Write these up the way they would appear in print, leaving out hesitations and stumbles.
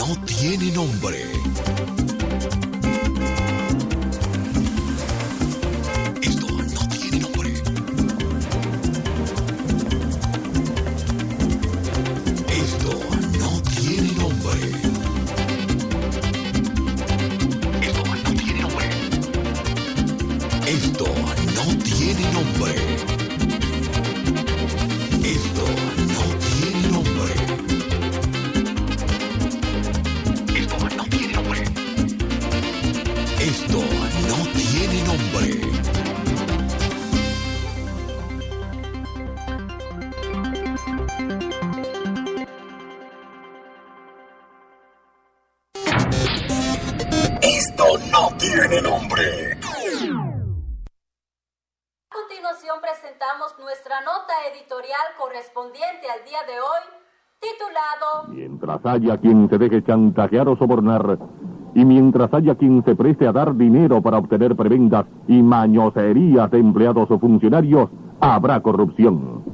no tiene nombre. Esto no tiene nombre. Esto no tiene nombre. Esto no tiene nombre. Esto no tiene nombre. Esto no tiene nombre. Esto no tiene nombre. Esto no tiene nombre. Esto no tiene nombre. A continuación presentamos nuestra nota editorial correspondiente al día de hoy, titulado Mientras haya quien se deje chantajear o sobornar, y mientras haya quien se preste a dar dinero para obtener prebendas y mañoserías de empleados o funcionarios, habrá corrupción.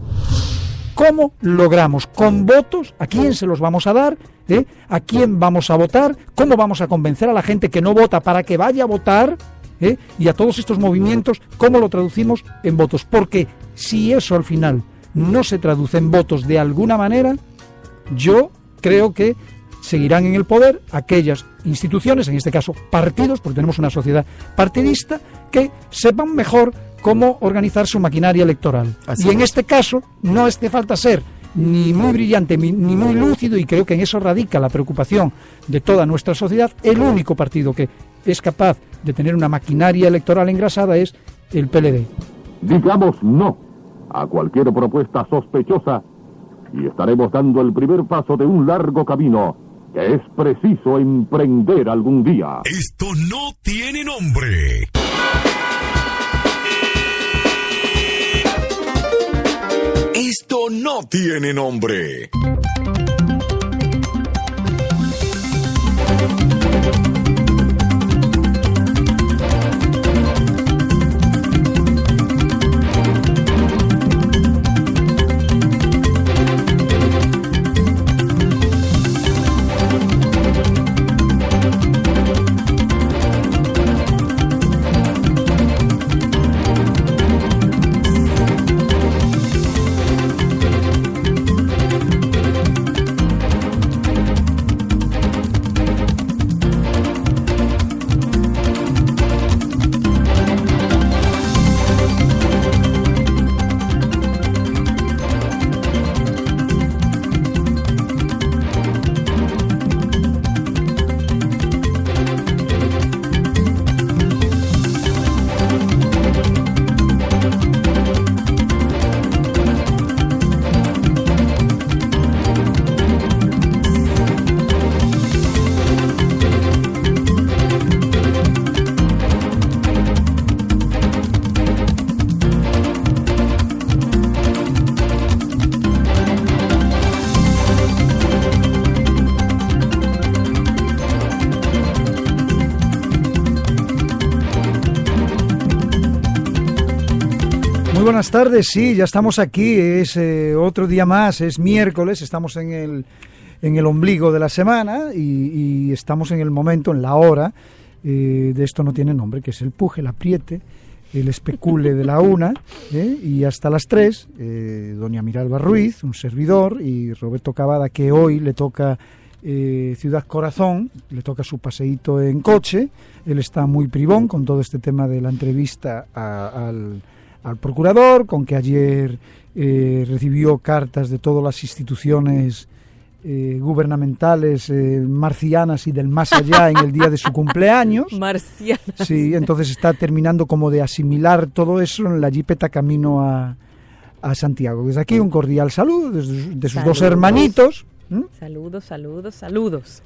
¿Cómo logramos con votos a quién se los vamos a dar? ¿A quién vamos a votar? ¿Cómo vamos a convencer a la gente que no vota para que vaya a votar? Y a todos estos movimientos, ¿cómo lo traducimos en votos? Porque si eso al final no se traduce en votos de alguna manera, yo creo que seguirán en el poder aquellas instituciones, en este caso partidos, porque tenemos una sociedad partidista, que sepan mejor cómo organizar su maquinaria electoral. Así y en es. este caso no hace falta ser ni muy brillante ni muy lúcido, y creo que en eso radica la preocupación de toda nuestra sociedad. El único partido que es capaz de tener una maquinaria electoral engrasada es el PLD. Digamos no a cualquier propuesta sospechosa y estaremos dando el primer paso de un largo camino que es preciso emprender algún día. Esto no tiene nombre. Esto no tiene nombre. Muy buenas tardes, sí, ya estamos aquí, es otro día más, es miércoles, estamos en el ombligo de la semana y estamos en el momento, en la hora, de esto no tiene nombre, que es el puje, el apriete, el especule de la 1, y hasta las 3, doña Miralba Ruiz, un servidor, y Roberto Cavada, que hoy le toca Ciudad Corazón, le toca su paseíto en coche. Él está muy privón con todo este tema de la entrevista al procurador, con que ayer recibió cartas de todas las instituciones gubernamentales marcianas y del más allá en el día de su cumpleaños. Marcianas. Sí, entonces está terminando como de asimilar todo eso en la jipeta camino a Santiago. Desde aquí un cordial saludo de sus dos hermanitos. Saludos, saludos, saludos.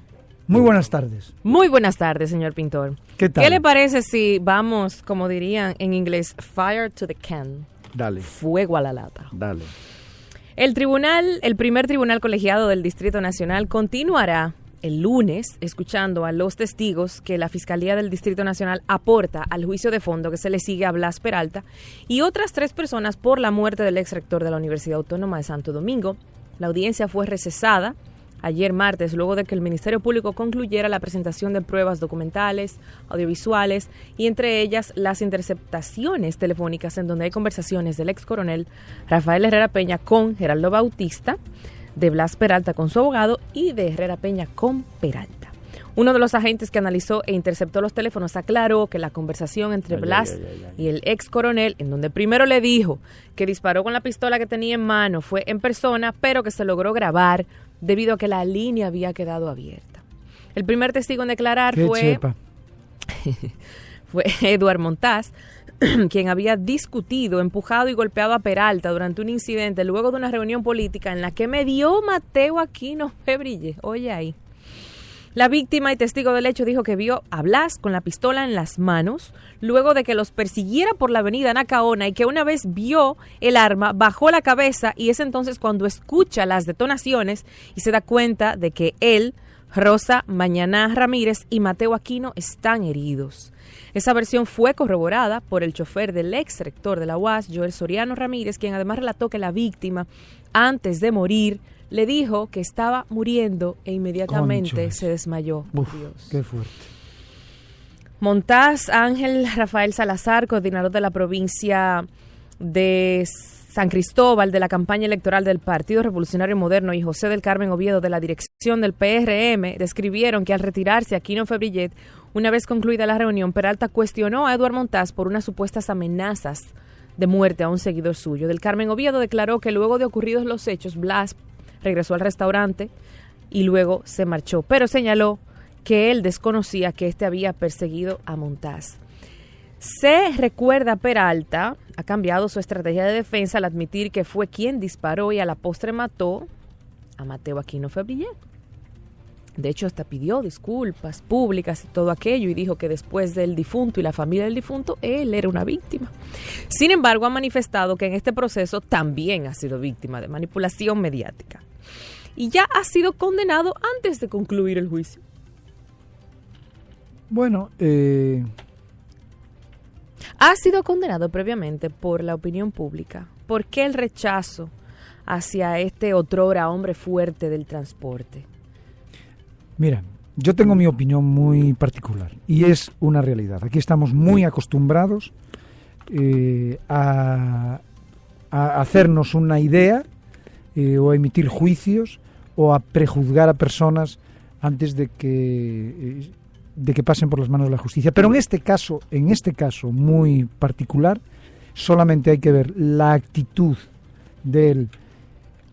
Muy buenas tardes. Muy buenas tardes, señor pintor. ¿Qué tal? ¿Qué le parece si vamos, como dirían en inglés, fire to the can? Dale. Fuego a la lata. Dale. El primer tribunal colegiado del Distrito Nacional continuará el lunes escuchando a los testigos que la Fiscalía del Distrito Nacional aporta al juicio de fondo que se le sigue a Blas Peralta y otras 3 personas por la muerte del ex rector de la Universidad Autónoma de Santo Domingo. La audiencia fue recesada ayer martes, luego de que el Ministerio Público concluyera la presentación de pruebas documentales, audiovisuales y entre ellas las interceptaciones telefónicas en donde hay conversaciones del ex coronel Rafael Herrera Peña con Geraldo Bautista, de Blas Peralta con su abogado y de Herrera Peña con Peralta. Uno de los agentes que analizó e interceptó los teléfonos aclaró que la conversación entre Blas y el ex coronel, en donde primero le dijo que disparó con la pistola que tenía en mano, fue en persona, pero que se logró grabar debido a que la línea había quedado abierta. El primer testigo en declarar fue Eduard Montaz, quien había discutido, empujado y golpeado a Peralta durante un incidente luego de una reunión política en la que medió Mateo Aquino Febrille. Oye ahí. La víctima y testigo del hecho dijo que vio a Blas con la pistola en las manos luego de que los persiguiera por la avenida Nacaona y que una vez vio el arma, bajó la cabeza y es entonces cuando escucha las detonaciones y se da cuenta de que él, Rosa Mañaná Ramírez y Mateo Aquino están heridos. Esa versión fue corroborada por el chofer del ex rector de la UAS, Joel Soriano Ramírez, quien además relató que la víctima, antes de morir, le dijo que estaba muriendo e inmediatamente se desmayó. Uf, qué fuerte. Montaz Ángel Rafael Salazar, coordinador de la provincia de San Cristóbal de la campaña electoral del Partido Revolucionario Moderno, y José del Carmen Oviedo de la dirección del PRM, describieron que al retirarse Aquino Febrillet, una vez concluida la reunión, Peralta cuestionó a Eduard Montaz por unas supuestas amenazas de muerte a un seguidor suyo. Del Carmen Oviedo declaró que luego de ocurridos los hechos, Blas regresó al restaurante y luego se marchó, pero señaló que él desconocía que éste había perseguido a Montaz. Se recuerda Peralta ha cambiado su estrategia de defensa al admitir que fue quien disparó y a la postre mató a Mateo Aquino Febrillet. De hecho, hasta pidió disculpas públicas y todo aquello y dijo que después del difunto y la familia del difunto, él era una víctima. Sin embargo, ha manifestado que en este proceso también ha sido víctima de manipulación mediática y ya ha sido condenado antes de concluir el juicio. Bueno, ha sido condenado previamente por la opinión pública. ¿Por qué el rechazo hacia este otrora hombre fuerte del transporte? Mira, yo tengo mi opinión muy particular y es una realidad. Aquí estamos muy acostumbrados a hacernos una idea o a emitir juicios o a prejuzgar a personas antes de que pasen por las manos de la justicia. Pero en este caso muy particular, solamente hay que ver la actitud del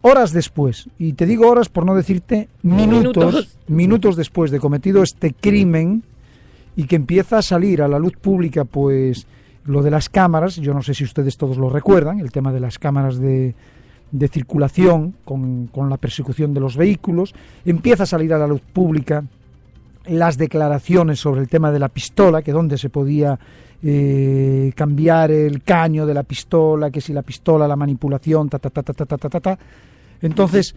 horas después, y te digo horas por no decirte minutos después de cometido este crimen, y que empieza a salir a la luz pública pues lo de las cámaras. Yo no sé si ustedes todos lo recuerdan, el tema de las cámaras de circulación con la persecución de los vehículos. Empieza a salir a la luz pública las declaraciones sobre el tema de la pistola, que dónde se podía cambiar el caño de la pistola, que si la pistola, la manipulación, Entonces,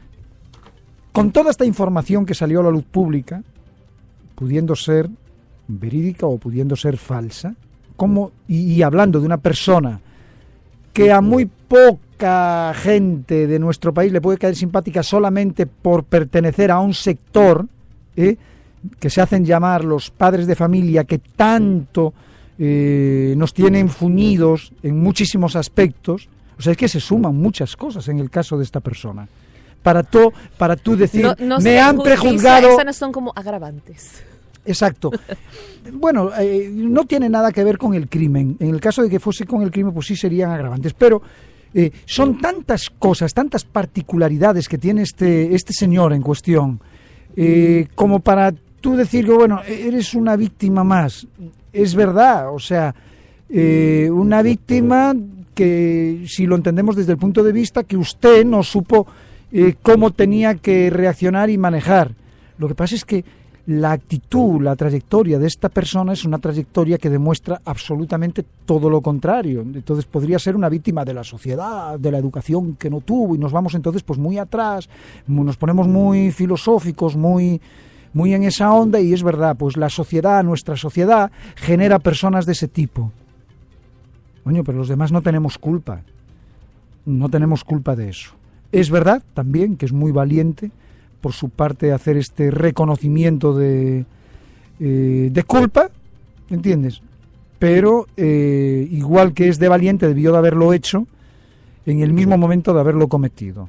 con toda esta información que salió a la luz pública, pudiendo ser verídica o pudiendo ser falsa, y hablando de una persona que a muy poca gente de nuestro país le puede caer simpática solamente por pertenecer a un sector, que se hacen llamar los padres de familia, que tanto nos tienen fuñidos en muchísimos aspectos. O sea, es que se suman muchas cosas en el caso de esta persona. Para tú decir, no me han prejuzgado. Esas no son como agravantes. Exacto. Bueno, no tiene nada que ver con el crimen. En el caso de que fuese con el crimen, pues sí serían agravantes. Pero son tantas cosas, tantas particularidades que tiene este señor en cuestión, como para tú decir que, bueno, eres una víctima más. Es verdad, o sea, una víctima que, si lo entendemos desde el punto de vista que usted no supo cómo tenía que reaccionar y manejar. Lo que pasa es que la actitud, la trayectoria de esta persona es una trayectoria que demuestra absolutamente todo lo contrario. Entonces podría ser una víctima de la sociedad, de la educación que no tuvo, y nos vamos entonces pues muy atrás, nos ponemos muy filosóficos, muy en esa onda, y es verdad, pues la sociedad, nuestra sociedad, genera personas de ese tipo. Coño, pero los demás no tenemos culpa de eso. Es verdad también que es muy valiente por su parte, hacer este reconocimiento de culpa, ¿entiendes? Pero igual que es de valiente, debió de haberlo hecho en el mismo momento de haberlo cometido,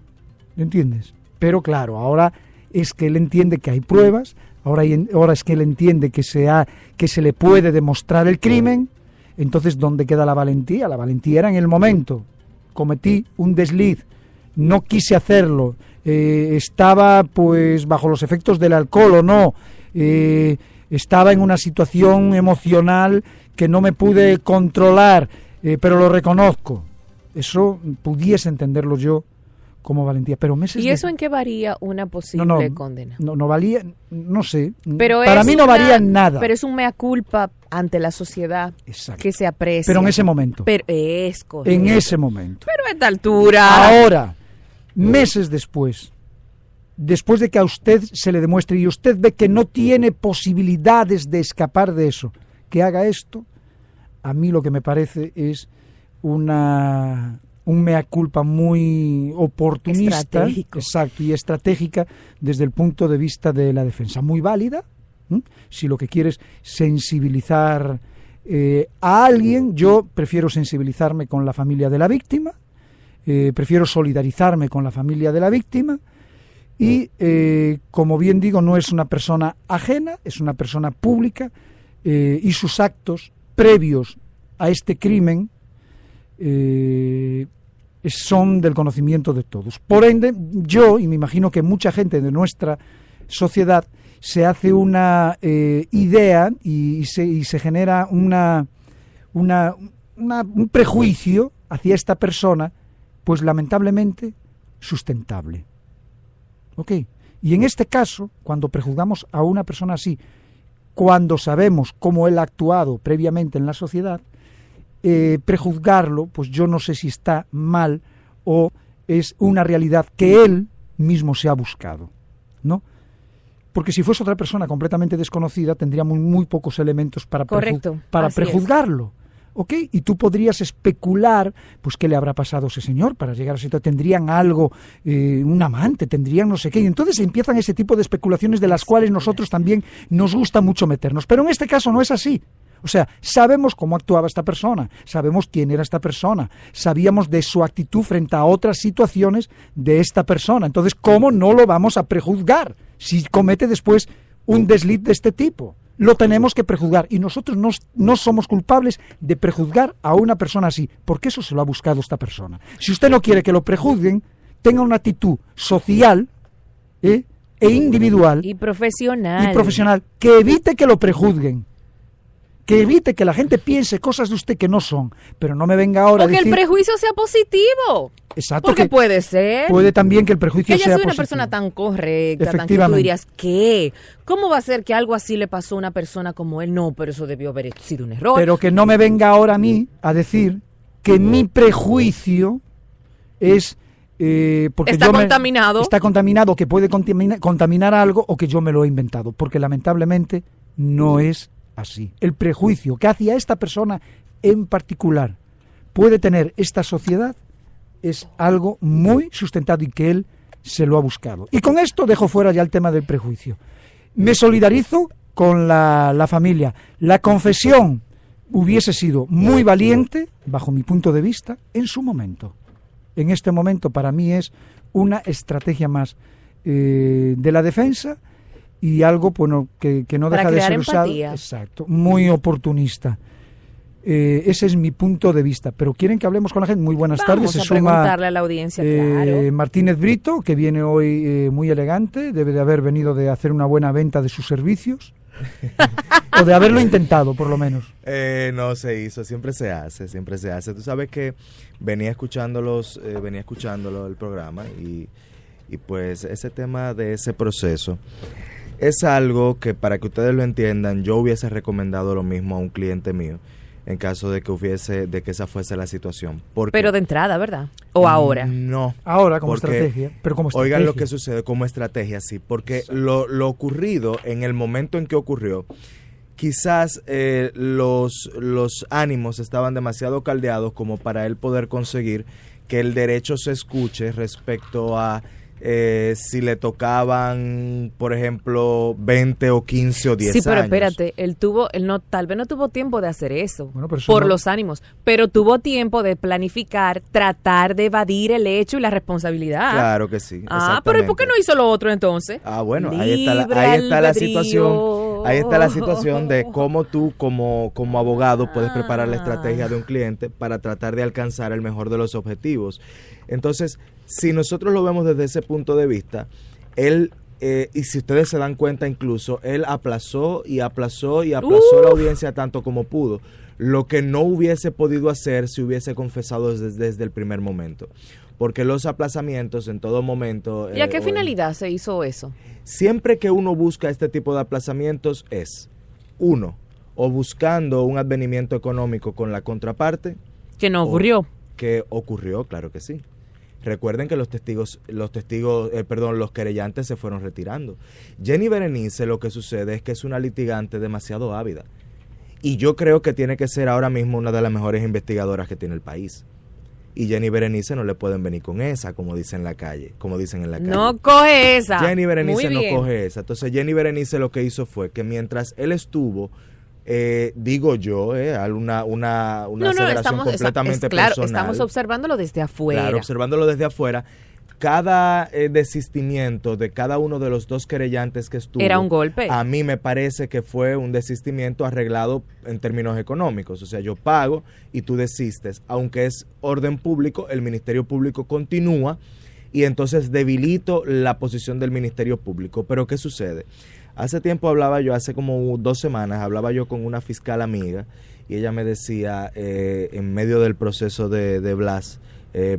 ¿entiendes? Pero claro, ahora es que él entiende que hay pruebas, ahora es que él entiende que se le puede demostrar el crimen. Entonces, ¿dónde queda la valentía? La valentía era en el momento. Cometí un desliz, no quise hacerlo, estaba pues bajo los efectos del alcohol o no, estaba en una situación emocional que no me pude controlar, pero lo reconozco. Eso pudiese entenderlo yo como valentía, pero meses ¿Y eso en qué varía una posible condena? No valía, no sé, pero para mí no varía en nada. Pero es un mea culpa ante la sociedad. Exacto. Que se aprecia. Pero en ese momento. Pero es correcto. En ese momento. Pero a esta altura. Ahora, meses después de que a usted se le demuestre y usted ve que no tiene posibilidades de escapar de eso, que haga esto, a mí lo que me parece es un mea culpa muy oportunista, exacto, y estratégica desde el punto de vista de la defensa, muy válida. Si lo que quiere es sensibilizar a alguien, yo prefiero sensibilizarme con la familia de la víctima, prefiero solidarizarme con la familia de la víctima y, como bien digo, no es una persona ajena, es una persona pública y sus actos previos a este crimen son del conocimiento de todos. Por ende, yo, y me imagino que mucha gente de nuestra sociedad, se hace una idea y se genera un prejuicio hacia esta persona, pues lamentablemente sustentable. ¿Ok? Y en este caso, cuando prejuzgamos a una persona así, cuando sabemos cómo él ha actuado previamente en la sociedad, prejuzgarlo, pues yo no sé si está mal o es una realidad que él mismo se ha buscado, ¿no? Porque si fuese otra persona completamente desconocida, tendríamos muy pocos elementos para prejuzgarlo. ¿Ok? Y tú podrías especular, pues, qué le habrá pasado a ese señor para llegar a ese sitio. Tendrían algo, un amante, tendrían no sé qué. Y entonces empiezan ese tipo de especulaciones de las cuales nosotros también nos gusta mucho meternos. Pero en este caso no es así. O sea, sabemos cómo actuaba esta persona, sabemos quién era esta persona, sabíamos de su actitud frente a otras situaciones de esta persona. Entonces, ¿cómo no lo vamos a prejuzgar si comete después un desliz de este tipo? Lo tenemos que prejuzgar y nosotros no somos culpables de prejuzgar a una persona así, porque eso se lo ha buscado esta persona. Si usted no quiere que lo prejuzguen, tenga una actitud social e individual y profesional que evite que lo prejuzguen, que evite que la gente piense cosas de usted que no son, pero no me venga ahora a decir... O que el prejuicio sea positivo. Exacto. Porque puede ser. Puede también que el prejuicio sea positivo. Ella es una persona tan correcta, tan que tú dirías, ¿qué? ¿Cómo va a ser que algo así le pasó a una persona como él? No, pero eso debió haber sido un error. Pero que no me venga ahora a mí a decir que mi prejuicio es... porque está contaminado. Está contaminado, que puede contaminar algo o que yo me lo he inventado. Porque lamentablemente no es así. El prejuicio que hacia esta persona en particular puede tener esta sociedad es algo muy sustentado y que él se lo ha buscado. Y con esto dejo fuera ya el tema del prejuicio. Me solidarizo con la familia. La confesión hubiese sido muy valiente, bajo mi punto de vista, en su momento. En este momento para mí es una estrategia más de la defensa y algo, bueno, que no deja de ser usado. Exacto, muy oportunista. Ese es mi punto de vista. Pero quieren que hablemos con la gente. Muy buenas tardes. Vamos a preguntarle a la audiencia, claro. Martínez Brito, que viene hoy muy elegante, debe de haber venido de hacer una buena venta de sus servicios. O de haberlo intentado, por lo menos. No se hizo, siempre se hace. Tú sabes que venía escuchándolo el programa y pues ese tema de ese proceso es algo que, para que ustedes lo entiendan, yo hubiese recomendado lo mismo a un cliente mío en caso de que esa fuese la situación. Pero de entrada, ¿verdad? ¿O ahora? No. Ahora como estrategia. Pero como estrategia. Oigan lo que sucede como estrategia, sí. Porque lo ocurrido en el momento en que ocurrió, quizás los ánimos estaban demasiado caldeados como para él poder conseguir que el derecho se escuche respecto a si le tocaban, por ejemplo, 20 o 15 o 10 años. Sí, pero espérate, tal vez no tuvo tiempo de hacer eso, Bueno, pero por no- los ánimos, pero tuvo tiempo de planificar, tratar de evadir el hecho y la responsabilidad. Claro que sí. Pero ¿y por qué no hizo lo otro entonces? Bueno, Libre ahí está la albedrío. situación. Ahí está la situación de cómo tú como abogado puedes preparar la estrategia de un cliente para tratar de alcanzar el mejor de los objetivos. Entonces, si nosotros lo vemos desde ese punto de vista, él, y si ustedes se dan cuenta incluso, él aplazó la audiencia tanto como pudo, lo que no hubiese podido hacer si hubiese confesado desde el primer momento. Porque los aplazamientos en todo momento... ¿Y a qué finalidad se hizo eso? Siempre que uno busca este tipo de aplazamientos es, uno, o buscando un advenimiento económico con la contraparte. Que no ocurrió. Que ocurrió, claro que sí. Recuerden que los querellantes se fueron retirando. Jenny Berenice, lo que sucede es que es una litigante demasiado ávida. Y yo creo que tiene que ser ahora mismo una de las mejores investigadoras que tiene el país. Y Jenny Berenice no le pueden venir con esa, como dicen en la calle. No coge esa. Jenny Berenice Muy no bien. coge esa. Entonces Jenny Berenice lo que hizo fue que mientras él estuvo, digo yo, una aseveración completamente claro, personal. estamos observándolo desde afuera. Claro, observándolo desde afuera. Cada desistimiento de cada uno de los dos querellantes que estuvo Era un golpe. A mí me parece que fue un desistimiento arreglado en términos económicos. O sea, yo pago y tú desistes. Aunque es orden público, el Ministerio Público continúa y entonces debilito la posición del Ministerio Público. Pero ¿qué sucede? Hace tiempo hace como 2 semanas, hablaba yo con una fiscal amiga y ella me decía, en medio del proceso de Blas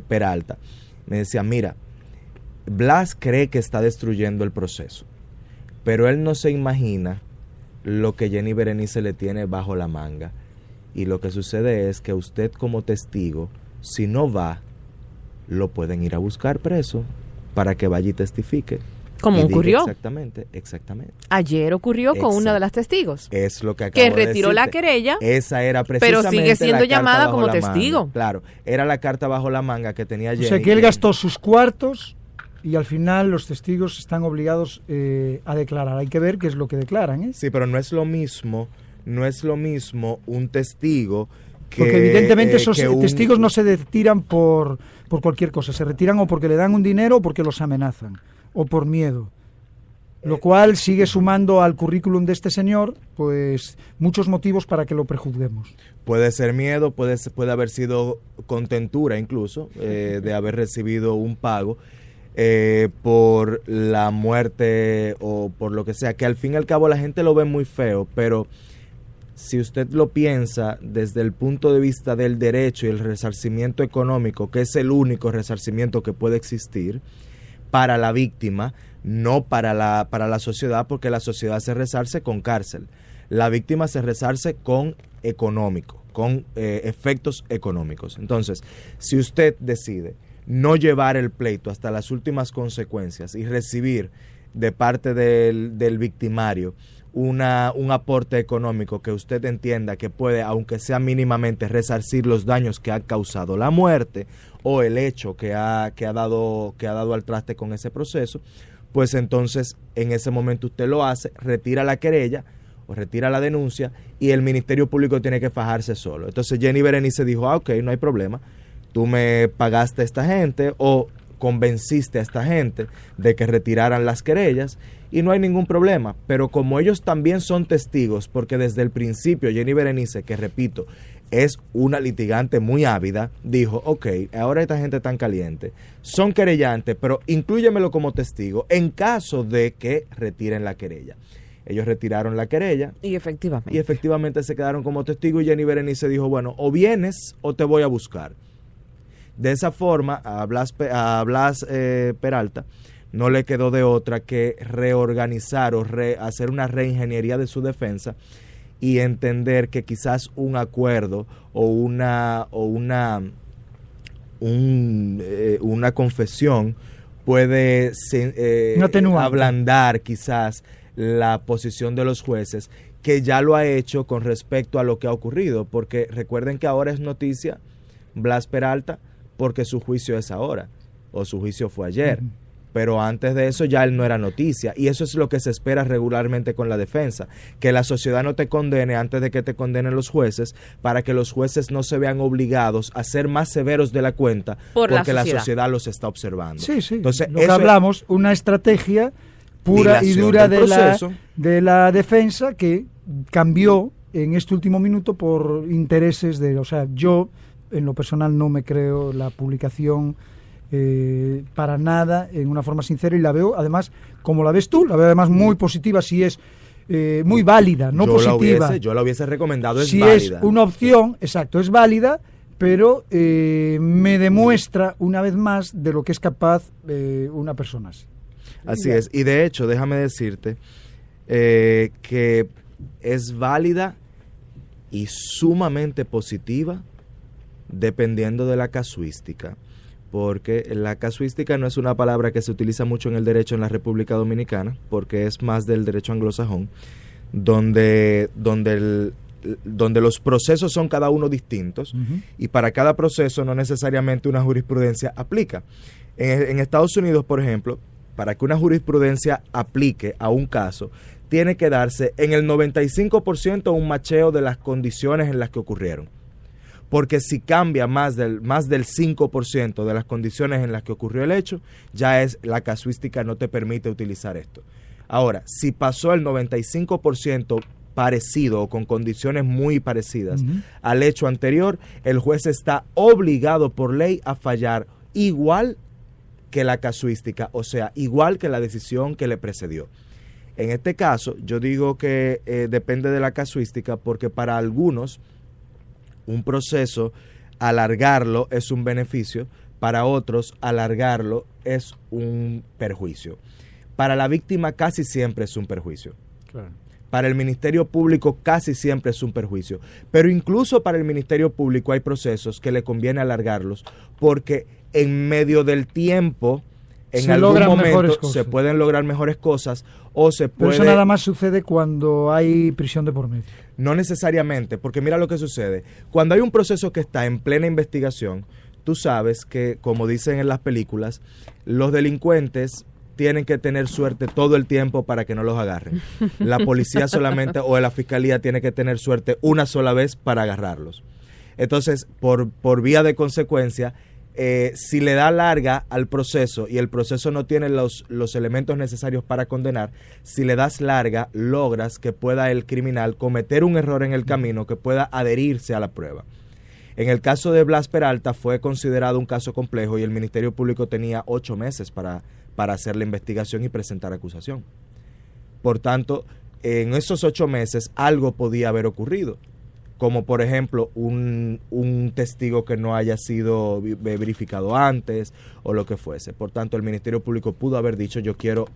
Peralta, me decía, mira, Blas cree que está destruyendo el proceso, pero él no se imagina lo que Jenny Berenice le tiene bajo la manga. Y lo que sucede es que usted como testigo, si no va, lo pueden ir a buscar preso para que vaya y testifique. Como Y diga ocurrió. Exactamente. Ayer ocurrió con una de las testigos. Es lo que acabo Que de retiró la decirte. querella, Esa era pero precisamente sigue siendo la carta llamada bajo como la manga. testigo. Claro, era la carta bajo la manga que tenía Jenny. O sea que él gastó sus cuartos y al final los testigos están obligados a declarar. Hay que ver qué es lo que declaran, ¿eh? Sí, pero no es lo mismo un testigo que... Porque evidentemente esos que un- testigos no se retiran por cualquier cosa. Se retiran o porque le dan un dinero o porque los amenazan. O por miedo. Lo cual sigue sumando al currículum de este señor, pues, muchos motivos para que lo prejuzguemos. Puede ser miedo, puede haber sido contentura incluso, de haber recibido un pago por la muerte o por lo que sea, que al fin y al cabo la gente lo ve muy feo, pero si usted lo piensa desde el punto de vista del derecho y el resarcimiento económico, que es el único resarcimiento que puede existir para la víctima, no para la sociedad, porque la sociedad se resarce con cárcel. La víctima se resarce con económico, con efectos económicos. Entonces, si usted decide no llevar el pleito hasta las últimas consecuencias y recibir de parte del victimario un aporte económico que usted entienda que puede, aunque sea mínimamente, resarcir los daños que ha causado la muerte o el hecho que ha dado al traste con ese proceso, pues entonces en ese momento usted lo hace, retira la querella o retira la denuncia y el Ministerio Público tiene que fajarse solo. Entonces Jenny Berenice dijo, ok, no hay problema, tú me pagaste a esta gente o convenciste a esta gente de que retiraran las querellas y no hay ningún problema, pero como ellos también son testigos, porque desde el principio Jenny Berenice, que repito, es una litigante muy ávida, dijo, ok, ahora esta gente tan caliente, son querellantes, pero inclúyemelo como testigo en caso de que retiren la querella. Ellos retiraron la querella Y efectivamente se quedaron como testigos y Jenny Berenice dijo, bueno, o vienes o te voy a buscar. De esa forma, a Blas Peralta no le quedó de otra que reorganizar o hacer una reingeniería de su defensa y entender que quizás un acuerdo o una confesión puede ablandar quizás la posición de los jueces, que ya lo ha hecho con respecto a lo que ha ocurrido, porque recuerden que ahora es noticia Blas Peralta porque su juicio es ahora, o su juicio fue ayer. pero antes de eso ya él no era noticia, y eso es lo que se espera regularmente con la defensa, que la sociedad no te condene antes de que te condenen los jueces, para que los jueces no se vean obligados a ser más severos de la cuenta porque la sociedad los está observando. Sí, sí. Entonces, lo que hablamos, una estrategia pura y dura de la defensa que cambió en este último minuto por intereses o sea, yo en lo personal no me creo la publicación para nada, en una forma sincera, y la veo además como la ves tú, la veo además muy positiva, si es muy válida, no positiva. Yo la hubiese recomendado, es si válida. Es una opción, exacto, es válida, pero me demuestra una vez más de lo que es capaz una persona así. Así es, y de hecho, déjame decirte que es válida y sumamente positiva dependiendo de la casuística, porque la casuística no es una palabra que se utiliza mucho en el derecho en la República Dominicana, porque es más del derecho anglosajón, donde los procesos son cada uno distintos, y para cada proceso no necesariamente una jurisprudencia aplica. En Estados Unidos, por ejemplo, para que una jurisprudencia aplique a un caso, tiene que darse en el 95% un macheo de las condiciones en las que ocurrieron. Porque si cambia más del 5% de las condiciones en las que ocurrió el hecho, ya es la casuística no te permite utilizar esto. Ahora, si pasó el 95% parecido o con condiciones muy parecidas al hecho anterior, el juez está obligado por ley a fallar igual que la casuística, o sea, igual que la decisión que le precedió. En este caso, yo digo que depende de la casuística, porque para algunos un proceso, alargarlo es un beneficio, para otros alargarlo es un perjuicio. Para la víctima casi siempre es un perjuicio. Claro. Para el Ministerio Público casi siempre es un perjuicio. Pero incluso para el Ministerio Público hay procesos que le conviene alargarlos, porque en medio del tiempo, en algún momento se pueden lograr mejores cosas, o se puede... Pero eso nada más sucede cuando hay prisión de por medio. No necesariamente, porque mira lo que sucede. Cuando hay un proceso que está en plena investigación, tú sabes que, como dicen en las películas, los delincuentes tienen que tener suerte todo el tiempo para que no los agarren. La policía solamente, o la fiscalía, tiene que tener suerte una sola vez para agarrarlos. Entonces, por vía de consecuencia, si le da larga al proceso y el proceso no tiene los elementos necesarios para condenar, si le das larga, logras que pueda el criminal cometer un error en el camino que pueda adherirse a la prueba. En el caso de Blas Peralta fue considerado un caso complejo y el Ministerio Público tenía 8 meses para hacer la investigación y presentar acusación. Por tanto, en esos 8 meses algo podía haber ocurrido, como por ejemplo un testigo que no haya sido verificado antes o lo que fuese. Por tanto, el Ministerio Público pudo haber dicho yo quiero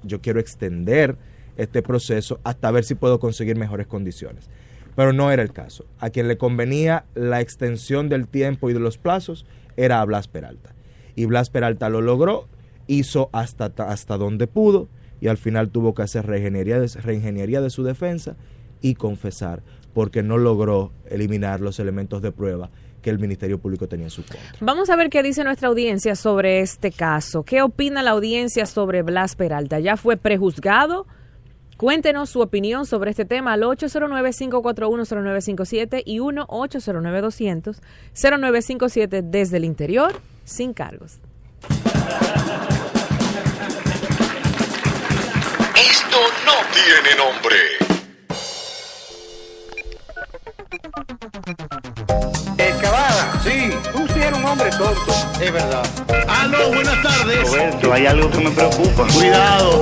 extender este proceso hasta ver si puedo conseguir mejores condiciones. Pero no era el caso. A quien le convenía la extensión del tiempo y de los plazos era a Blas Peralta. Y Blas Peralta lo logró, hizo hasta donde pudo, y al final tuvo que hacer reingeniería de su defensa y confesar, porque no logró eliminar los elementos de prueba que el Ministerio Público tenía en su contra. Vamos a ver qué dice nuestra audiencia sobre este caso. ¿Qué opina la audiencia sobre Blas Peralta? ¿Ya fue prejuzgado? Cuéntenos su opinión sobre este tema al 809-541-0957 y 1-809-200-0957 desde el interior, sin cargos. Esto no tiene nombre. Cavada, sí, tú sí eres un hombre tonto, es verdad. Aló, buenas tardes. Roberto, hay algo que me preocupa. Cuidado.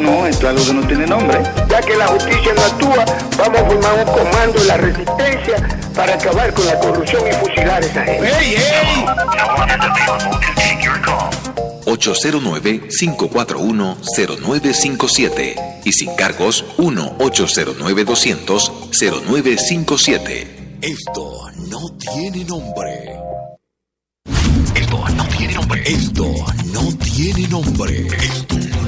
No, esto es algo que no tiene nombre. Ya que la justicia no actúa, vamos a formar un comando de la resistencia para acabar con la corrupción y fusilar a esa gente. ¡Ey, ey! 809-541-0957 y sin cargos 1-809-200-0957. Esto no tiene nombre. Esto no tiene nombre. Esto no tiene nombre. Esto no.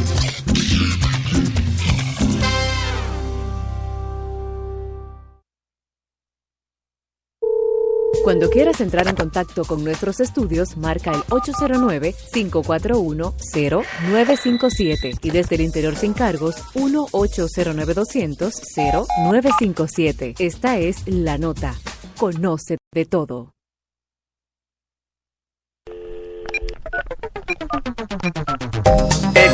Cuando quieras entrar en contacto con nuestros estudios, marca el 809-541-0957 y desde el interior sin cargos, 1-809-200-0957. Esta es La Nota. Conoce de todo.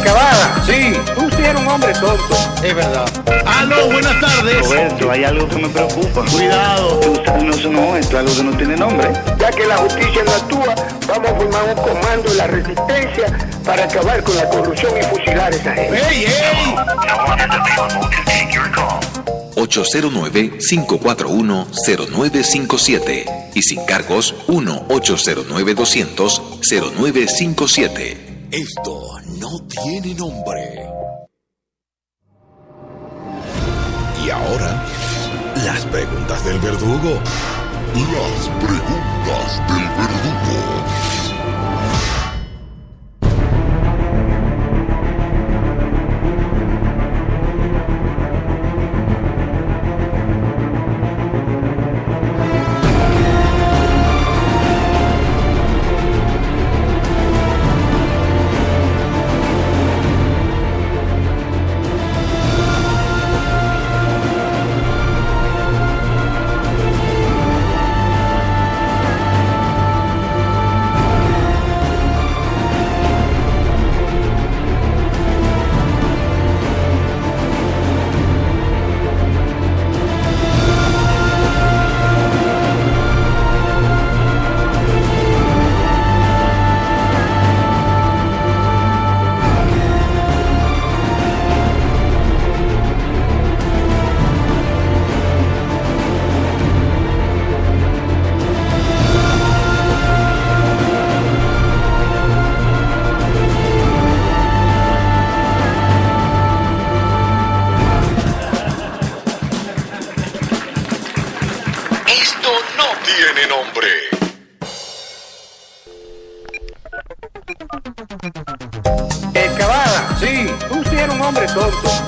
Cavada, sí, tú sí eres un hombre tonto. Es verdad. Aló, buenas tardes. Roberto, hay algo que me preocupa. Cuidado. No, esto es algo que no tiene nombre. Ya que la justicia no actúa, vamos a formar un comando de la resistencia para acabar con la corrupción y fusilar a esa gente. ¡Ey, ey! 809-541-0957 y sin cargos 1-809-200-0957. Esto no tiene nombre. Y ahora, las preguntas del verdugo. Las preguntas del verdugo.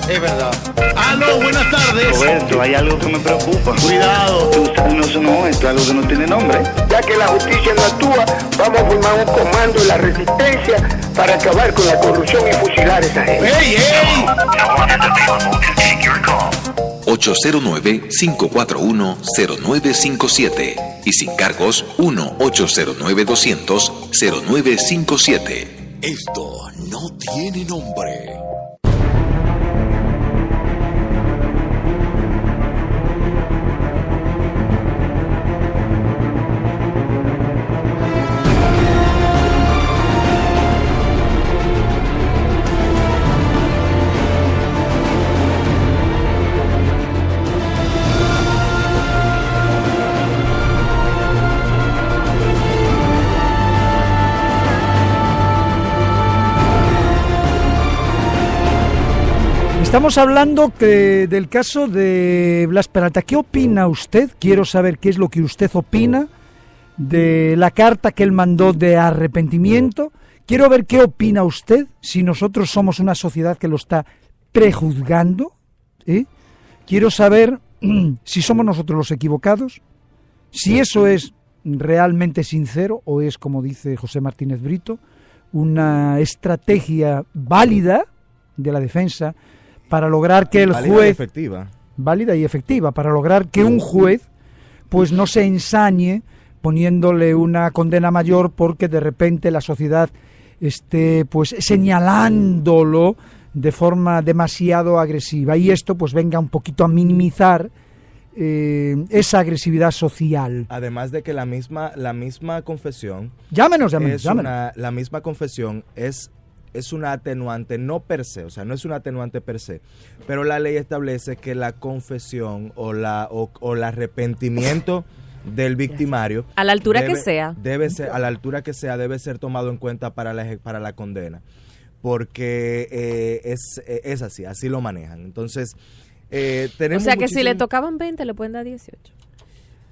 Es verdad. Aló, buenas tardes. Roberto, hay algo que me preocupa. Cuidado. No, esto es algo que no tiene nombre. Ya que la justicia no actúa, vamos a formar un comando de la resistencia para acabar con la corrupción y fusilar a esa gente. ¡Ey, ey! 809-541-0957 y sin cargos 1-809-200-0957. Esto no tiene nombre. Estamos hablando del caso de Blas Peralta. ¿Qué opina usted? Quiero saber qué es lo que usted opina de la carta que él mandó de arrepentimiento. Quiero ver qué opina usted, si nosotros somos una sociedad que lo está prejuzgando. Quiero saber si somos nosotros los equivocados, si eso es realmente sincero o es, como dice José Martínez Brito, una estrategia válida de la defensa para lograr que el juez... Válida y efectiva, para lograr que un juez pues no se ensañe poniéndole una condena mayor porque de repente la sociedad esté pues señalándolo de forma demasiado agresiva y esto pues venga un poquito a minimizar esa agresividad social. Además de que la misma confesión... Llámenos. La misma confesión es una atenuante, no per se, o sea, no es una atenuante per se, pero la ley establece que la confesión o el arrepentimiento del victimario a la altura que sea debe ser tomado en cuenta para la condena, porque es así lo manejan. Entonces tenemos o sea que si le tocaban 20 le pueden dar 18.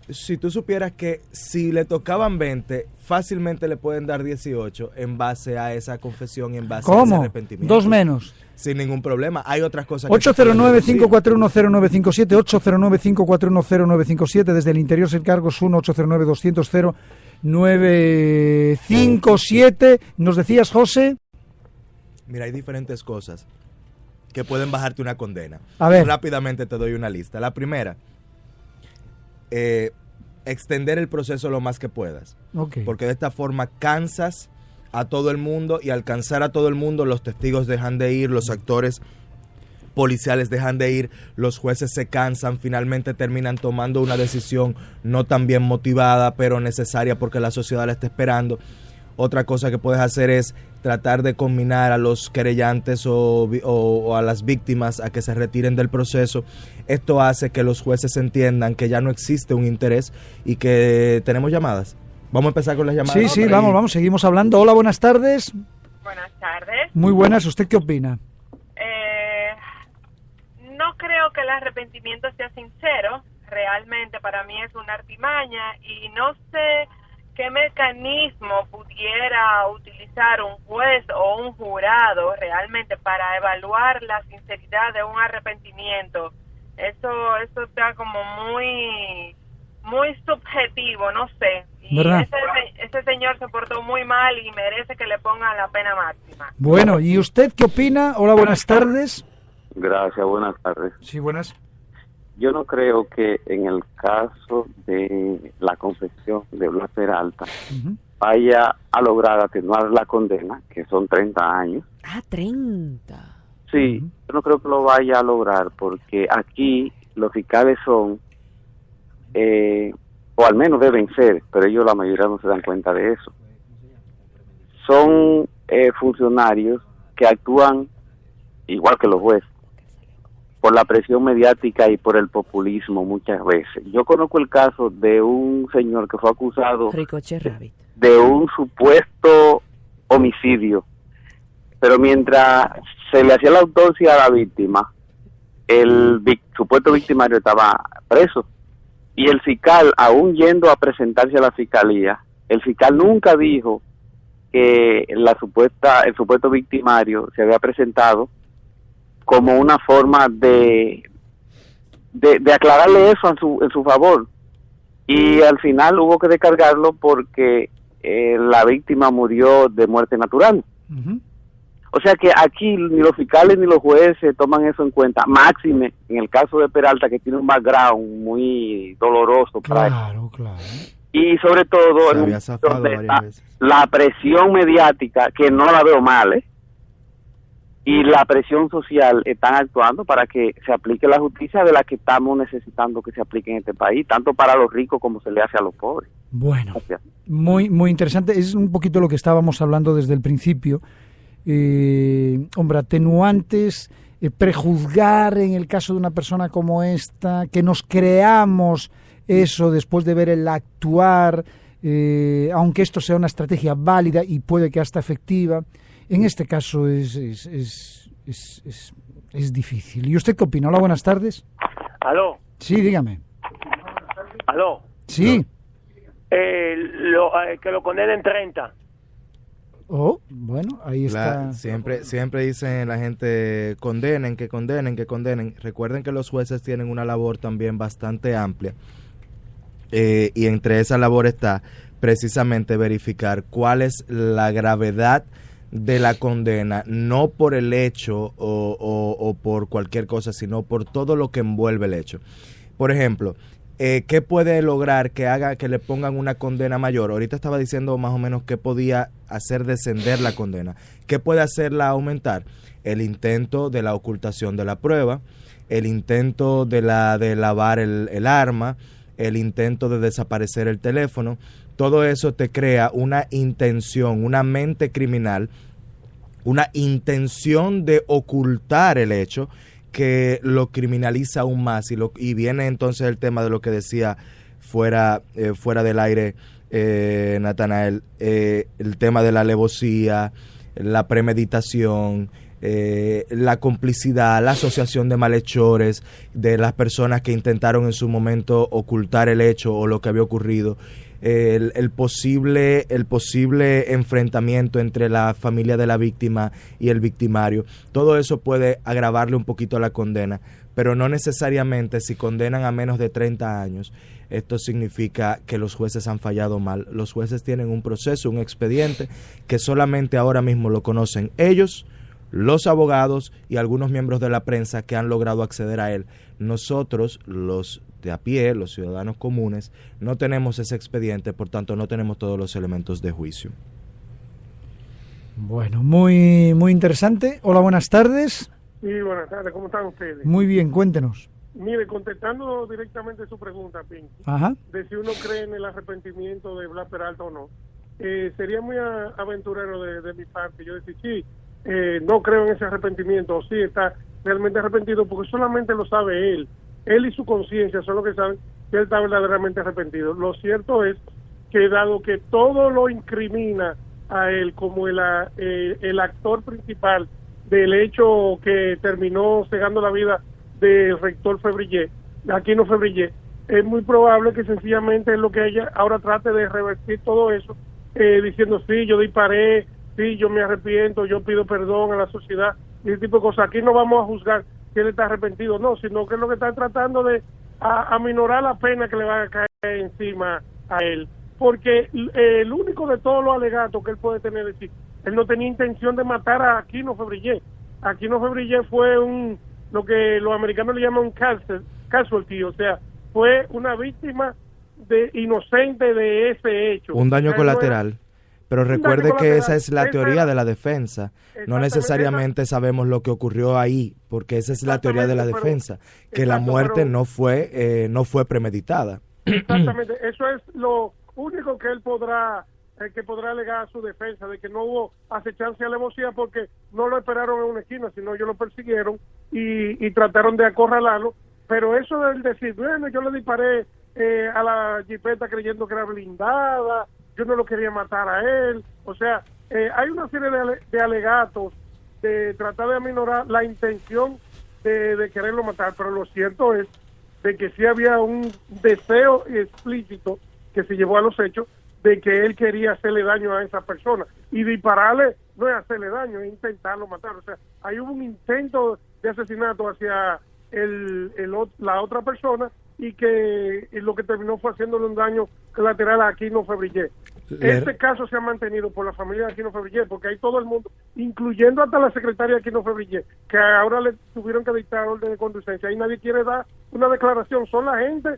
si tú supieras que si le tocaban 20, fácilmente le pueden dar 18 en base a esa confesión y en base a ese arrepentimiento. 2 menos. Sin ningún problema. Hay otras cosas. 809-541-0957, 809-541-0957, desde el interior sin cargos 1-809-200-0957. ¿Nos decías, José? Mira, hay diferentes cosas que pueden bajarte una condena. A ver. Rápidamente te doy una lista. La primera, extender el proceso lo más que puedas. Okay. Porque de esta forma cansas a todo el mundo, y al cansar a todo el mundo, los testigos dejan de ir, los actores policiales dejan de ir, los jueces se cansan, finalmente terminan tomando una decisión no tan bien motivada, pero necesaria porque la sociedad la está esperando. Otra cosa que puedes hacer es tratar de combinar a los querellantes o a las víctimas a que se retiren del proceso. Esto hace que los jueces entiendan que ya no existe un interés y que tenemos llamadas. Vamos a empezar con las llamadas. Sí, vamos, seguimos hablando. Hola, buenas tardes. Buenas tardes. Muy buenas, ¿usted qué opina? No creo que el arrepentimiento sea sincero. Realmente para mí es una artimaña y no sé qué mecanismo pudiera utilizar un juez o un jurado realmente para evaluar la sinceridad de un arrepentimiento. Eso está como muy subjetivo, no sé. Y ese señor se portó muy mal y merece que le pongan la pena máxima. Bueno, ¿y usted qué opina? Hola, buenas tardes. Gracias, buenas tardes. Sí, buenas. Yo no creo que en el caso de la confesión de Blas Peralta vaya a lograr atenuar la condena, que son 30 años. Ah, 30. Sí, yo no creo que lo vaya a lograr, porque aquí los fiscales son, o al menos deben ser, pero ellos la mayoría no se dan cuenta de eso. Son funcionarios que actúan igual que los jueces, por la presión mediática y por el populismo muchas veces. Yo conozco el caso de un señor que fue acusado de un supuesto homicidio, pero mientras se le hacía la autopsia a la víctima, el supuesto victimario estaba preso, y el fiscal, aún yendo a presentarse a la fiscalía, el fiscal nunca dijo que el supuesto victimario se había presentado como una forma de aclararle eso en su favor, y al final hubo que descargarlo porque la víctima murió de muerte natural. O sea que aquí ni los fiscales ni los jueces toman eso en cuenta, máxime en el caso de Peralta, que tiene un background muy doloroso para él. Claro. Y sobre todo la presión mediática, que no la veo mal, y la presión social están actuando para que se aplique la justicia de la que estamos necesitando que se aplique en este país, tanto para los ricos como se le hace a los pobres. Bueno, muy interesante. Es un poquito lo que estábamos hablando desde el principio. Hombre, atenuantes, prejuzgar en el caso de una persona como esta, que nos creamos eso después de ver el actuar, aunque esto sea una estrategia válida y puede que hasta efectiva. En este caso es difícil. ¿Y usted qué opina? Hola, buenas tardes. ¿Aló? Sí, dígame. ¿Aló? Sí. Que lo condenen 30. Oh, bueno, ahí está. Siempre dicen la gente, condenen. Recuerden que los jueces tienen una labor también bastante amplia. Y entre esa labor está precisamente verificar cuál es la gravedad de la condena, no por el hecho o por cualquier cosa, sino por todo lo que envuelve el hecho. Por ejemplo, ¿qué puede lograr que haga que le pongan una condena mayor? Ahorita estaba diciendo más o menos qué podía hacer descender la condena. ¿Qué puede hacerla aumentar? El intento de la ocultación de la prueba, el intento de lavar el arma, el intento de desaparecer el teléfono. Todo eso te crea una intención, una mente criminal, una intención de ocultar el hecho que lo criminaliza aún más. Y viene entonces el tema de lo que decía fuera del aire Natanael, el tema de la alevosía, la premeditación, la complicidad, la asociación de malhechores, de las personas que intentaron en su momento ocultar el hecho o lo que había ocurrido, el posible enfrentamiento entre la familia de la víctima y el victimario. Todo eso puede agravarle un poquito la condena, pero no necesariamente si condenan a menos de 30 años. Esto significa que los jueces han fallado mal. Los jueces tienen un proceso, un expediente que solamente ahora mismo lo conocen ellos, los abogados y algunos miembros de la prensa que han logrado acceder a él. Nosotros, los de a pie, los ciudadanos comunes, no tenemos ese expediente, por tanto no tenemos todos los elementos de juicio. Bueno, muy interesante. Hola, buenas tardes. Sí, buenas tardes, ¿cómo están ustedes? Muy bien, cuéntenos. Mire, contestando directamente su pregunta, Pinky, Ajá. de si uno cree en el arrepentimiento de Blas Peralta o no, sería muy aventurero de mi parte yo decir, sí, no creo en ese arrepentimiento, o sí está realmente arrepentido, porque solamente lo sabe él y su conciencia son los que saben que él está verdaderamente arrepentido. Lo cierto es que dado que todo lo incrimina a él como el actor principal del hecho que terminó cegando la vida del rector Février, Aquino Février, es muy probable que sencillamente es lo que ella ahora trate de revertir todo eso, diciendo sí, yo disparé, sí, yo me arrepiento, yo pido perdón a la sociedad, y ese tipo de cosas. Aquí no vamos a juzgar si él está arrepentido, no, sino que es lo que está tratando de aminorar la pena que le va a caer encima a él, porque el único de todos los alegatos que él puede tener es decir, él no tenía intención de matar a Aquino Février. Aquino Février fue lo que los americanos le llaman un casualty, o sea, fue una víctima inocente de ese hecho. Un daño colateral. Pero recuerde que esa es la teoría de la defensa. No necesariamente sabemos lo que ocurrió ahí, porque esa es la teoría de la defensa, que la muerte no fue premeditada. Exactamente, eso es lo único que él podrá alegar a su defensa, de que no hubo acechancia a la alevosía porque no lo esperaron en una esquina, sino ellos lo persiguieron y trataron de acorralarlo. Pero eso de decir, bueno, yo le disparé a la jipeta creyendo que era blindada, yo no lo quería matar a él, o sea, hay una serie de alegatos de tratar de aminorar la intención de quererlo matar, pero lo cierto es de que sí había un deseo explícito que se llevó a los hechos de que él quería hacerle daño a esa persona, y dispararle no es hacerle daño, es intentarlo matar. O sea, ahí hubo un intento de asesinato hacia la otra persona, y que lo que terminó fue haciéndole un daño colateral a Aquino Février. Este caso se ha mantenido por la familia de Aquino Février, porque hay todo el mundo, incluyendo hasta la secretaria de Aquino Février, que ahora le tuvieron que dictar orden de conducencia. Ahí nadie quiere dar una declaración. Son la gente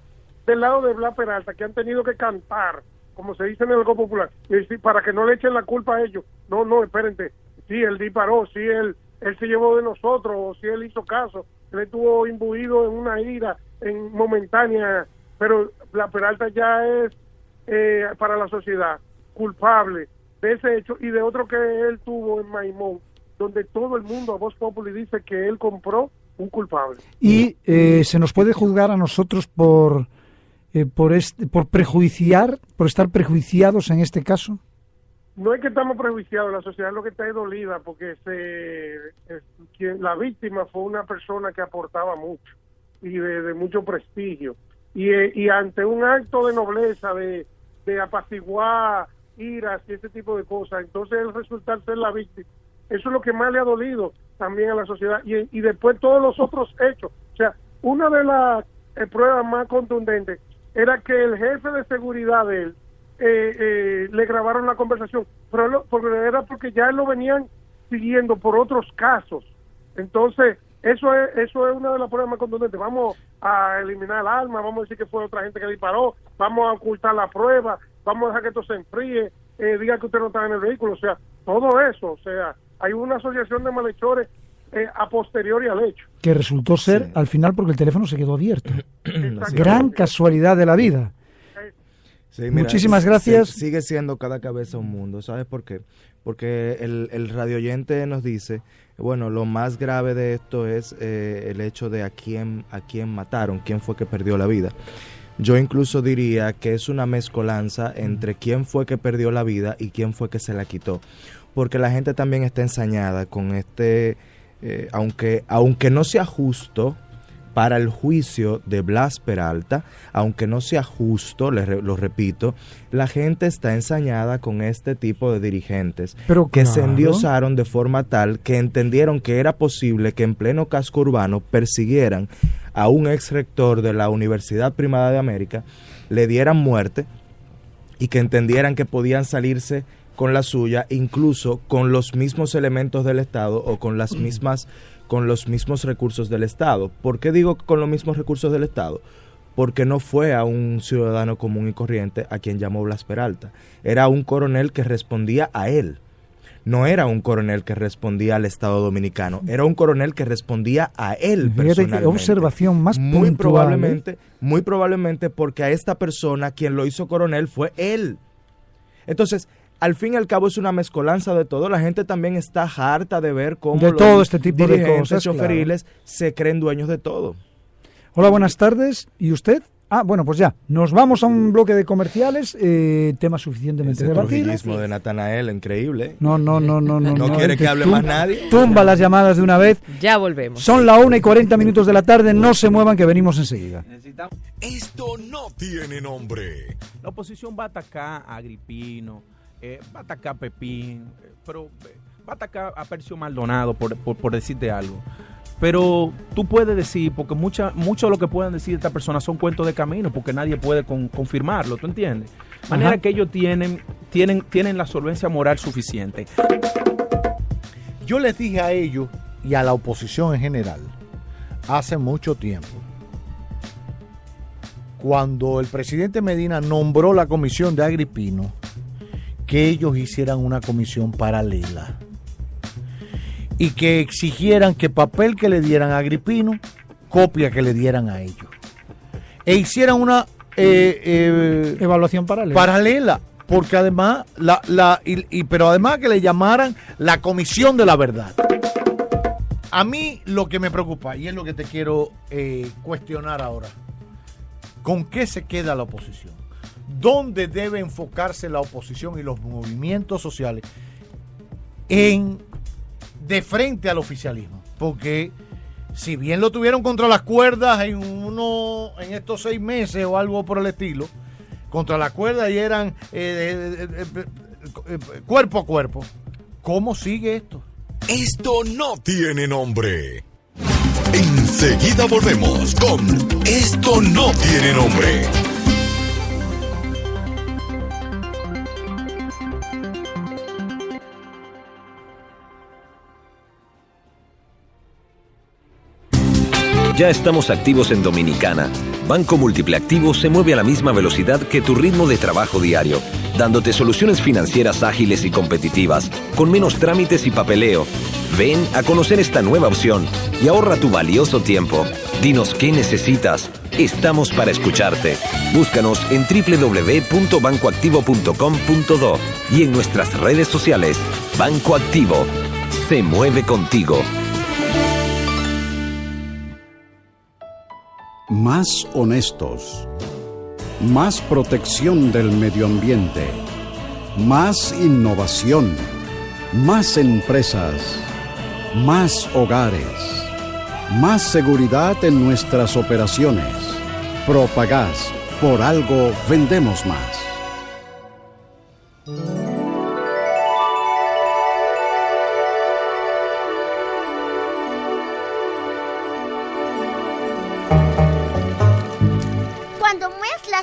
del lado de Blas Peralta que han tenido que cantar, como se dice en el algo popular, para que no le echen la culpa a ellos. No, espérense, sí, él disparó, sí, él se llevó de nosotros, o sí, él hizo caso, él estuvo imbuido en una ira momentánea, pero Blas Peralta ya es para la sociedad culpable de ese hecho y de otro que él tuvo en Maimón, donde todo el mundo a voz populi dice que él compró un culpable. Y se nos puede juzgar a nosotros por prejuiciar, por estar prejuiciados en este caso. No es que estamos prejuiciados, la sociedad lo que está es dolida, porque la víctima fue una persona que aportaba mucho y de mucho prestigio, y ante un acto de nobleza, de apaciguar iras y ese tipo de cosas, entonces el resultar ser la víctima, eso es lo que más le ha dolido también a la sociedad, y después todos los otros hechos. O sea, una de las pruebas más contundentes era que el jefe de seguridad de él le grabaron la conversación, pero era porque ya lo venían siguiendo por otros casos. Entonces eso es una de las pruebas más contundentes. Vamos a eliminar el arma, vamos a decir que fue otra gente que disparó, vamos a ocultar la prueba, vamos a dejar que esto se enfríe, diga que usted no estaba en el vehículo. O sea, todo eso, o sea, hay una asociación de malhechores a posteriori al hecho, que resultó ser al final porque el teléfono se quedó abierto. Gran casualidad de la vida. Sí, mira, muchísimas gracias. Sigue siendo cada cabeza un mundo. ¿Sabes por qué? Porque el radioyente nos dice, bueno, lo más grave de esto es el hecho de a quién mataron, quién fue que perdió la vida. Yo incluso diría que es una mezcolanza entre quién fue que perdió la vida y quién fue que se la quitó. Porque la gente también está ensañada con aunque no sea justo para el juicio de Blas Peralta, aunque no sea justo, lo repito, la gente está ensañada con este tipo de dirigentes que se endiosaron de forma tal que entendieron que era posible que en pleno casco urbano persiguieran a un ex rector de la Universidad Primada de América, le dieran muerte y que entendieran que podían salirse con la suya, incluso con los mismos elementos del Estado o con los mismos recursos del Estado. ¿Por qué digo con los mismos recursos del Estado? Porque no fue a un ciudadano común y corriente a quien llamó Blas Peralta. Era un coronel que respondía a él. No era un coronel que respondía al Estado Dominicano. Era un coronel que respondía a él personalmente. Qué observación más muy puntual. Muy probablemente porque a esta persona quien lo hizo coronel fue él. Entonces, al fin y al cabo es una mezcolanza de todo. La gente también está harta de ver cómo de todo este tipo de cosas, choferiles se creen dueños de todo. Hola, buenas tardes. ¿Y usted? Bueno, pues ya. Nos vamos a un bloque de comerciales. Tema suficientemente debatido. El trujillismo de Natanael, increíble. No. No quiere que hable más nadie. Tumba las llamadas de una vez. Ya volvemos. Son las 1:40 de la tarde. No se muevan, que venimos enseguida. Esto no tiene nombre. La oposición va a atacar a Agripino, va a atacar a Pepín, pero va a atacar a Percio Maldonado, por decirte algo. Pero tú puedes decir, porque mucho de lo que pueden decir estas personas son cuentos de camino, porque nadie puede confirmarlo, ¿tú entiendes? De manera que ellos tienen la solvencia moral suficiente. Yo les dije a ellos y a la oposición en general, hace mucho tiempo, cuando el presidente Medina nombró la comisión de Agripino, que ellos hicieran una comisión paralela y que exigieran que papel que le dieran a Agripino, copia que le dieran a ellos, e hicieran una evaluación paralela, porque además pero además que le llamaran la comisión de la verdad. A mí lo que me preocupa, y es lo que te quiero cuestionar ahora, ¿con qué se queda la oposición? ¿Dónde debe enfocarse la oposición y los movimientos sociales de frente al oficialismo? Porque si bien lo tuvieron contra las cuerdas en estos 6 meses o algo por el estilo, contra las cuerdas y eran cuerpo a cuerpo, ¿cómo sigue esto? Esto no tiene nombre. Enseguida volvemos con Esto no tiene nombre. Ya estamos activos en Dominicana. Banco Múltiple Activo se mueve a la misma velocidad que tu ritmo de trabajo diario, dándote soluciones financieras ágiles y competitivas, con menos trámites y papeleo. Ven a conocer esta nueva opción y ahorra tu valioso tiempo. Dinos qué necesitas. Estamos para escucharte. Búscanos en www.bancoactivo.com.do y en nuestras redes sociales. Banco Activo. Se mueve contigo. Más honestos, más protección del medio ambiente, más innovación, más empresas, más hogares, más seguridad en nuestras operaciones. Propagás, por algo vendemos más.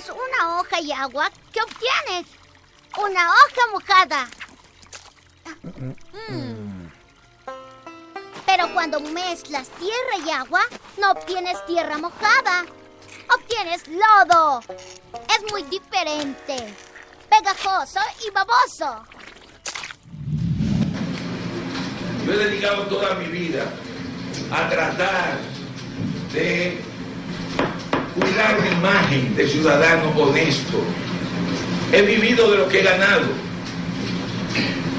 Una hoja y agua, ¿qué obtienes? Una hoja mojada. Pero cuando mezclas tierra y agua, no obtienes tierra mojada. Obtienes lodo. Es muy diferente. Pegajoso y baboso. Yo he dedicado toda mi vida a tratar de cuidar una imagen de ciudadano honesto. He vivido de lo que he ganado.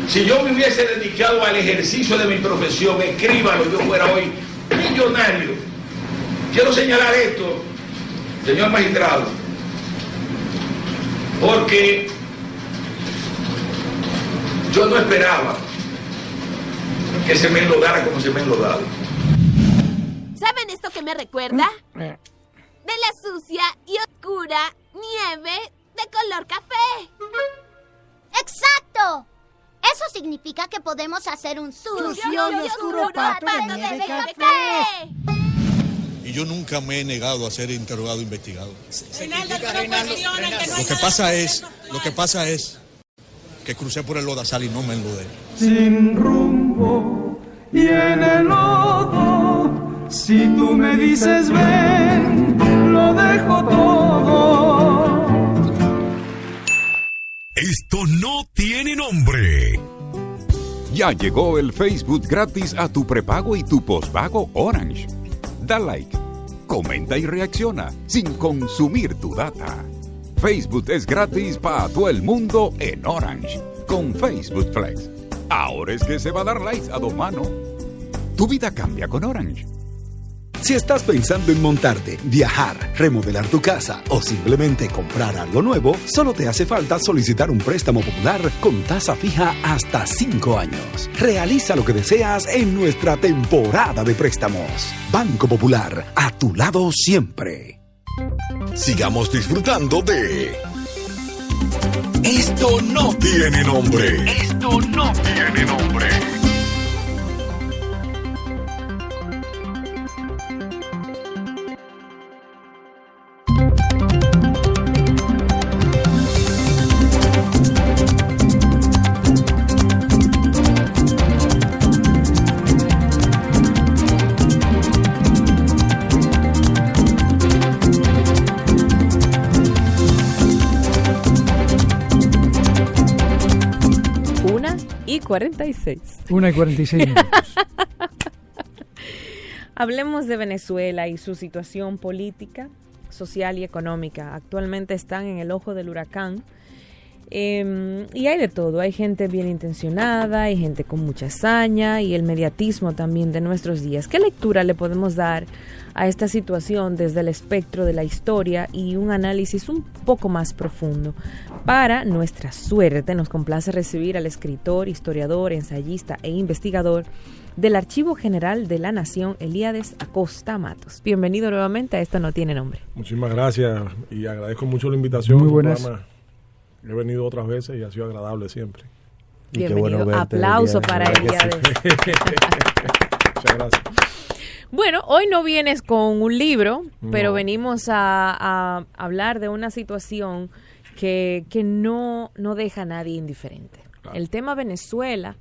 Si yo me hubiese dedicado al ejercicio de mi profesión, escríbalo, yo fuera hoy millonario. Quiero señalar esto, señor magistrado. porque yo no esperaba que se me enlodara como se me ha enlodado. ¿Saben esto que me recuerda? De la sucia y oscura nieve de color café. ¡Exacto! Eso significa que podemos hacer un sucio y oscuro pato de nieve de café. Y yo nunca me he negado a ser interrogado e investigado. Lo que pasa es que crucé por el lodazal y no me enlodé. Sin rumbo y en el lodo, si tú me dices ven, lo dejo todo. Esto no tiene nombre. Ya llegó el Facebook gratis a tu prepago y tu pospago Orange. Da like, comenta y reacciona sin consumir tu data. Facebook es gratis para todo el mundo en Orange con Facebook Flex. Ahora es que se va a dar likes a dos manos. Tu vida cambia con Orange. Si estás pensando en montarte, viajar, remodelar tu casa o simplemente comprar algo nuevo, solo te hace falta solicitar un préstamo popular con tasa fija hasta 5 años. Realiza lo que deseas en nuestra temporada de préstamos. Banco Popular, a tu lado siempre. Sigamos disfrutando de Esto no tiene nombre. Esto no tiene nombre. Y 46. 1:46 minutos. Hablemos de Venezuela y su situación política, social y económica. Actualmente están en el ojo del huracán. Y hay de todo. Hay gente bien intencionada, hay gente con mucha hazaña y el mediatismo también de nuestros días. ¿Qué lectura le podemos dar a esta situación desde el espectro de la historia y un análisis un poco más profundo? Para nuestra suerte, nos complace recibir al escritor, historiador, ensayista e investigador del Archivo General de la Nación, Elíades Acosta Matos. Bienvenido nuevamente a Esto no tiene nombre. Muchísimas gracias y agradezco mucho la invitación. Muy buenas. He venido otras veces y ha sido agradable siempre. Bienvenido. Bueno, aplauso para Elíades. Muchas gracias. Bueno, hoy no vienes con un libro, pero venimos a hablar de una situación que no deja a nadie indiferente. Claro. El tema Venezuela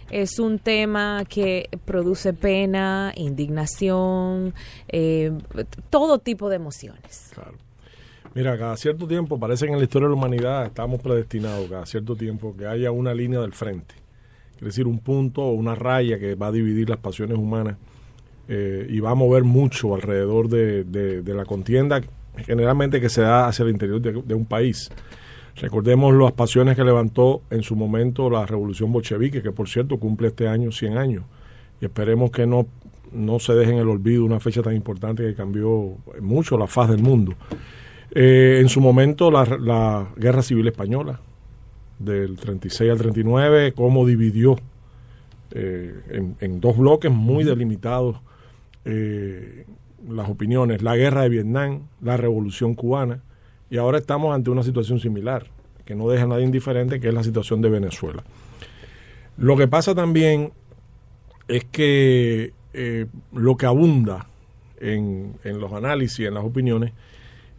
es un tema que produce pena, indignación, todo tipo de emociones. Claro. Mira, cada cierto tiempo, parece que en la historia de la humanidad estamos predestinados, cada cierto tiempo, que haya una línea del frente. Es decir, un punto o una raya que va a dividir las pasiones humanas y va a mover mucho alrededor de la contienda, generalmente que se da hacia el interior de un país. Recordemos las pasiones que levantó en su momento la revolución bolchevique, que por cierto cumple este año 100 años. Y esperemos que no se deje en el olvido una fecha tan importante que cambió mucho la faz del mundo. En su momento la Guerra Civil Española, del 36 al 39, cómo dividió en dos bloques muy delimitados las opiniones, la Guerra de Vietnam, la Revolución Cubana, y ahora estamos ante una situación similar, que no deja a nadie indiferente, que es la situación de Venezuela. Lo que pasa también es que lo que abunda en los análisis, en las opiniones,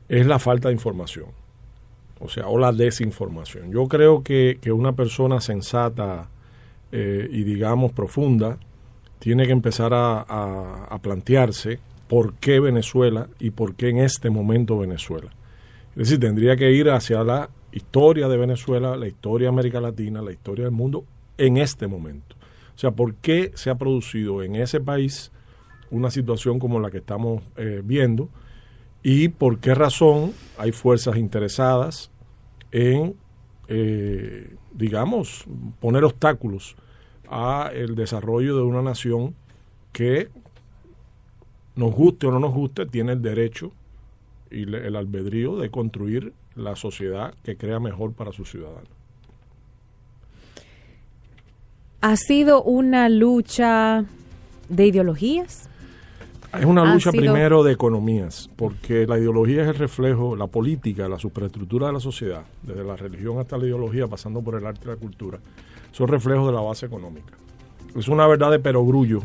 es la falta de información, o sea, o la desinformación. Yo creo que una persona sensata y digamos profunda tiene que empezar a plantearse por qué Venezuela y por qué en este momento Venezuela. Es decir, tendría que ir hacia la historia de Venezuela, la historia de América Latina, la historia del mundo en este momento. O sea, por qué se ha producido en ese país una situación como la que estamos viendo, y por qué razón hay fuerzas interesadas en, digamos, poner obstáculos a el desarrollo de una nación que, nos guste o no nos guste, tiene el derecho y el albedrío de construir la sociedad que crea mejor para sus ciudadanos. ¿Ha sido una lucha de ideologías? Es una lucha primero de economías, porque la ideología es el reflejo, la política, la superestructura de la sociedad, desde la religión hasta la ideología, pasando por el arte y la cultura, son reflejos de la base económica. Es una verdad de perogrullo,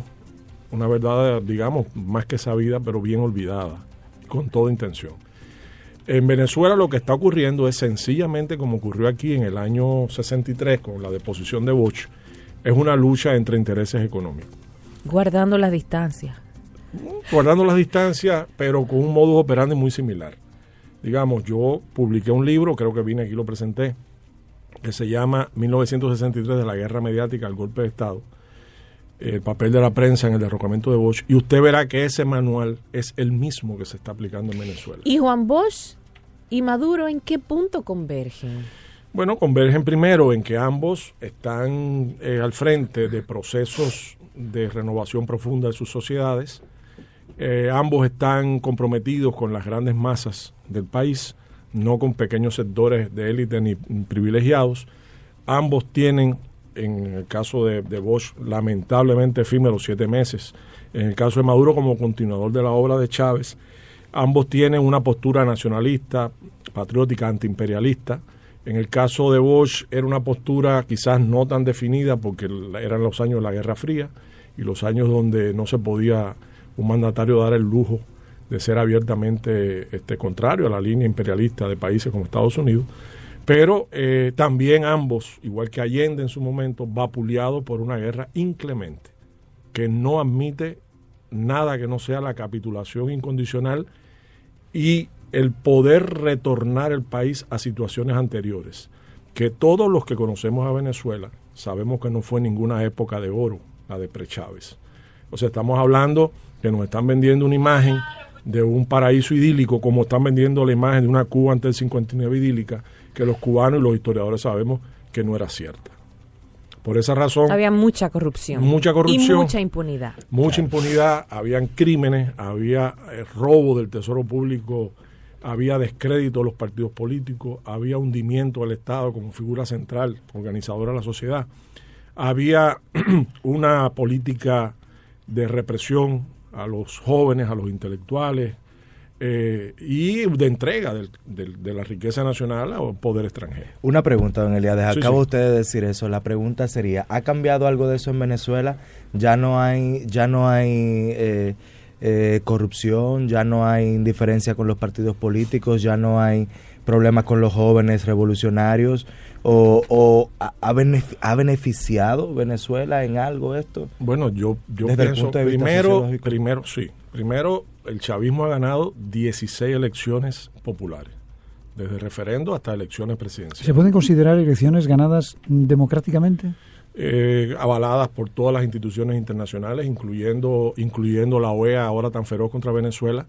una verdad, digamos, más que sabida, pero bien olvidada, con toda intención. En Venezuela lo que está ocurriendo es sencillamente como ocurrió aquí en el año 63 con la deposición de Bosch, es una lucha entre intereses económicos. Guardando las distancias. Guardando las distancias, pero con un modus operandi muy similar. Digamos, yo publiqué un libro, creo que vine aquí y lo presenté, que se llama 1963 de la guerra mediática al golpe de Estado, el papel de la prensa en el derrocamiento de Bosch, y usted verá que ese manual es el mismo que se está aplicando en Venezuela. ¿Y Juan Bosch y Maduro en qué punto convergen? Bueno, convergen primero en que ambos están al frente de procesos de renovación profunda de sus sociedades. Ambos están comprometidos con las grandes masas del país, no con pequeños sectores de élite ni privilegiados. Ambos tienen, en el caso de Bosch, lamentablemente efímeros 7 meses. En el caso de Maduro, como continuador de la obra de Chávez, ambos tienen una postura nacionalista, patriótica, antiimperialista. En el caso de Bosch era una postura quizás no tan definida porque eran los años de la Guerra Fría y los años donde no se podía un mandatario dar el lujo de ser abiertamente contrario a la línea imperialista de países como Estados Unidos. Pero también ambos, igual que Allende en su momento, vapuleados por una guerra inclemente que no admite nada que no sea la capitulación incondicional y el poder retornar el país a situaciones anteriores, que todos los que conocemos a Venezuela sabemos que no fue ninguna época de oro, la de pre-Chávez. O sea, estamos hablando que nos están vendiendo una imagen de un paraíso idílico, como están vendiendo la imagen de una Cuba antes del 59 idílica, que los cubanos y los historiadores sabemos que no era cierta. Por esa razón... Había mucha corrupción. Mucha corrupción. Y mucha impunidad. Mucha impunidad, habían crímenes, había robo del tesoro público, había descrédito de los partidos políticos, había hundimiento del Estado como figura central, organizadora de la sociedad. Había una política de represión a los jóvenes, a los intelectuales, y de entrega de la riqueza nacional al poder extranjero. Una pregunta, don Eliades, acaba sí. usted de decir eso, la pregunta sería, ¿ha cambiado algo de eso en Venezuela? ¿Ya no hay corrupción, ya no hay indiferencia con los partidos políticos, ya no hay problemas con los jóvenes revolucionarios? ¿O ha beneficiado Venezuela en algo esto? Bueno, yo desde pienso, primero el chavismo ha ganado 16 elecciones populares, desde referendo hasta elecciones presidenciales. ¿Se pueden considerar elecciones ganadas democráticamente? Avaladas por todas las instituciones internacionales, incluyendo la OEA, ahora tan feroz contra Venezuela,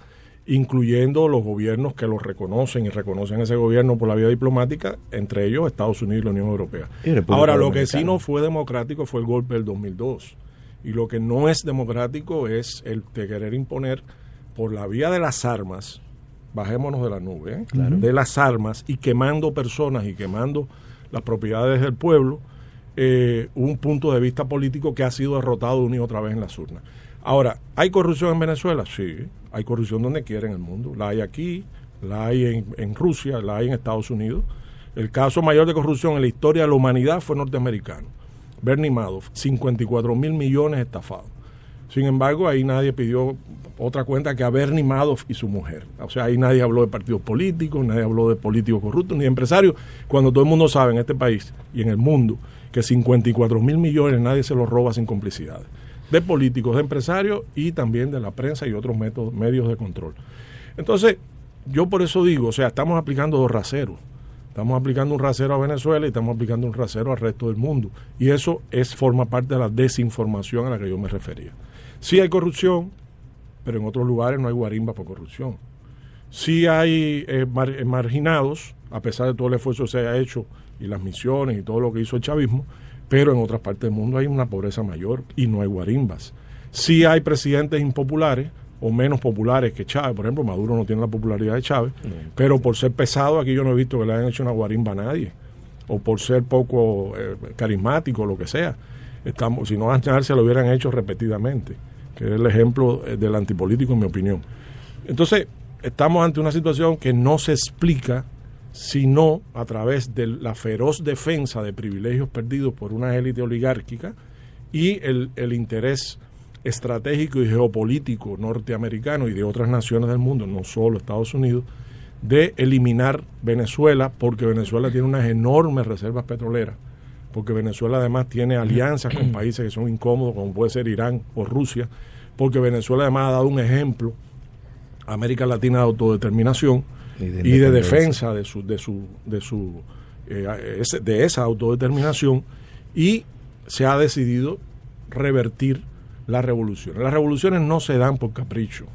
incluyendo los gobiernos que los reconocen y reconocen ese gobierno por la vía diplomática, entre ellos Estados Unidos y la Unión Europea. Ahora, lo que sí no fue democrático fue el golpe del 2002. Y lo que no es democrático es el de querer imponer por la vía de las armas, bajémonos de la nube, Claro. de las armas, y quemando personas y quemando las propiedades del pueblo, un punto de vista político que ha sido derrotado una y otra vez en las urnas. Ahora, ¿hay corrupción en Venezuela? Sí, hay corrupción donde quiera en el mundo. La hay aquí, la hay en Rusia, la hay en Estados Unidos. El caso mayor de corrupción en la historia de la humanidad fue norteamericano. Bernie Madoff, 54,000 millones estafados. Sin embargo, ahí nadie pidió otra cuenta que a Bernie Madoff y su mujer. O sea, ahí nadie habló de partidos políticos, nadie habló de políticos corruptos, ni de empresarios, cuando todo el mundo sabe en este país y en el mundo que 54,000 millones nadie se los roba sin complicidades. De políticos, de empresarios y también de la prensa y otros medios de control. Entonces, yo por eso digo, o sea, estamos aplicando dos raseros. Estamos aplicando un rasero a Venezuela y estamos aplicando un rasero al resto del mundo. Y eso forma parte de la desinformación a la que yo me refería. Sí hay corrupción, pero en otros lugares no hay guarimba por corrupción. Sí hay marginados, a pesar de todo el esfuerzo que se haya hecho y las misiones y todo lo que hizo el chavismo, pero en otras partes del mundo hay una pobreza mayor y no hay guarimbas. Sí hay presidentes impopulares o menos populares que Chávez. Por ejemplo, Maduro no tiene la popularidad de Chávez, pero por ser pesado aquí yo no he visto que le hayan hecho una guarimba a nadie, o por ser poco carismático, lo que sea. Si no a Chávez se lo hubieran hecho repetidamente, que es el ejemplo del antipolítico en mi opinión. Entonces, estamos ante una situación que no se explica sino a través de la feroz defensa de privilegios perdidos por una élite oligárquica y el interés estratégico y geopolítico norteamericano y de otras naciones del mundo, no solo Estados Unidos, de eliminar Venezuela, porque Venezuela tiene unas enormes reservas petroleras, porque Venezuela además tiene alianzas con países que son incómodos, como puede ser Irán o Rusia, porque Venezuela además ha dado un ejemplo a América Latina de autodeterminación y de defensa de esa autodeterminación, y se ha decidido revertir las revoluciones. Las revoluciones no se dan por capricho.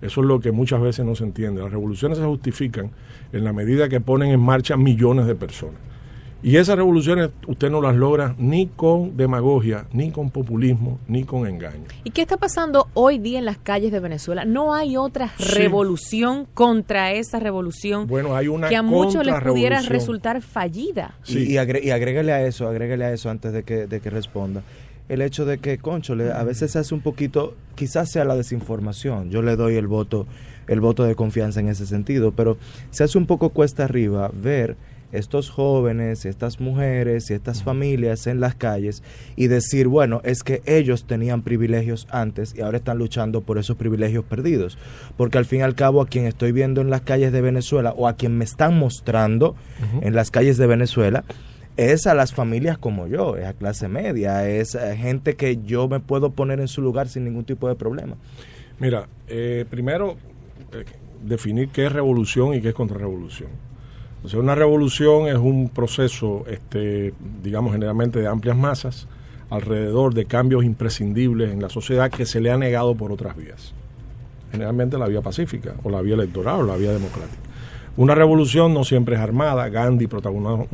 Eso es lo que muchas veces no se entiende. Las revoluciones se justifican en la medida que ponen en marcha millones de personas. Y esas revoluciones usted no las logra ni con demagogia, ni con populismo, ni con engaño. ¿Y qué está pasando hoy día en las calles de Venezuela? ¿No hay otra revolución contra esa revolución hay una que a muchos les pudiera resultar fallida? Sí. Y agrégale a eso antes de que responda. El hecho de que, cónchole, a veces se hace un poquito, quizás sea la desinformación, yo le doy el voto de confianza en ese sentido, pero se hace un poco cuesta arriba ver estos jóvenes, estas mujeres y estas familias en las calles y decir, bueno, es que ellos tenían privilegios antes y ahora están luchando por esos privilegios perdidos, porque al fin y al cabo a quien estoy viendo en las calles de Venezuela o a quien me están mostrando en las calles de Venezuela es a las familias como yo, es a clase media, es a gente que yo me puedo poner en su lugar sin ningún tipo de problema. Mira, primero definir qué es revolución y qué es contrarrevolución. O sea, una revolución es un proceso, digamos, generalmente de amplias masas, alrededor de cambios imprescindibles en la sociedad que se le ha negado por otras vías. Generalmente la vía pacífica, o la vía electoral, o la vía democrática. Una revolución no siempre es armada. Gandhi protagonizó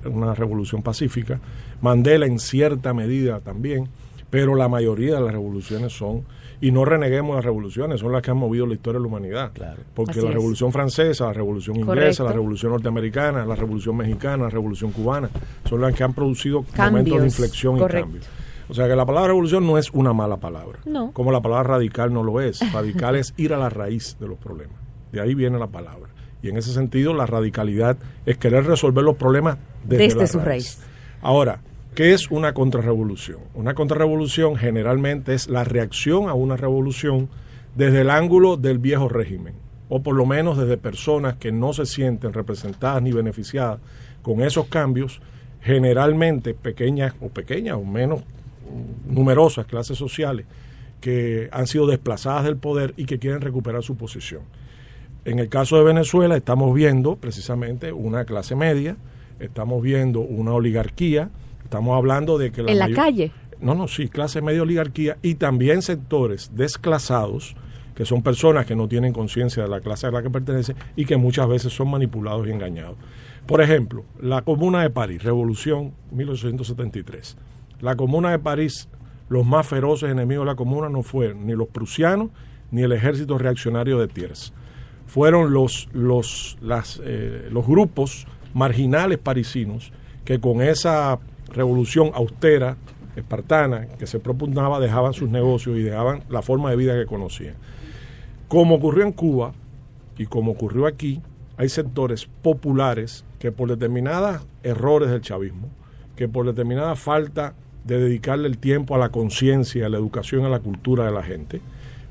una revolución pacífica, Mandela en cierta medida también, pero la mayoría de las revoluciones son, y no reneguemos las revoluciones, son las que han movido la historia de la humanidad. Claro. Porque así la Revolución Francesa, la Revolución Inglesa, la Revolución Norteamericana, la Revolución Mexicana, la Revolución Cubana, son las que han producido momentos de inflexión y cambio. O sea que la palabra revolución no es una mala palabra, como la palabra radical no lo es. Radical es ir a la raíz de los problemas, de ahí viene la palabra. Y en ese sentido la radicalidad es querer resolver los problemas desde su raíz. Ahora, ¿qué es una contrarrevolución? Una contrarrevolución generalmente es la reacción a una revolución desde el ángulo del viejo régimen, o por lo menos desde personas que no se sienten representadas ni beneficiadas con esos cambios, generalmente pequeñas o menos numerosas clases sociales que han sido desplazadas del poder y que quieren recuperar su posición. En el caso de Venezuela estamos viendo precisamente una clase media, estamos viendo una oligarquía. Estamos hablando de que en la calle. Sí, clase media, oligarquía, y también sectores desclasados, que son personas que no tienen conciencia de la clase a la que pertenecen y que muchas veces son manipulados y engañados. Por ejemplo, la Comuna de París, Revolución 1873. La Comuna de París, los más feroces enemigos de la Comuna no fueron ni los prusianos ni el ejército reaccionario de Thiers. Fueron los grupos marginales parisinos que con esa revolución austera, espartana, que se propugnaba, dejaban sus negocios y dejaban la forma de vida que conocían. Como ocurrió en Cuba y como ocurrió aquí, hay sectores populares que por determinados errores del chavismo, que por determinada falta de dedicarle el tiempo a la conciencia, a la educación, a la cultura de la gente,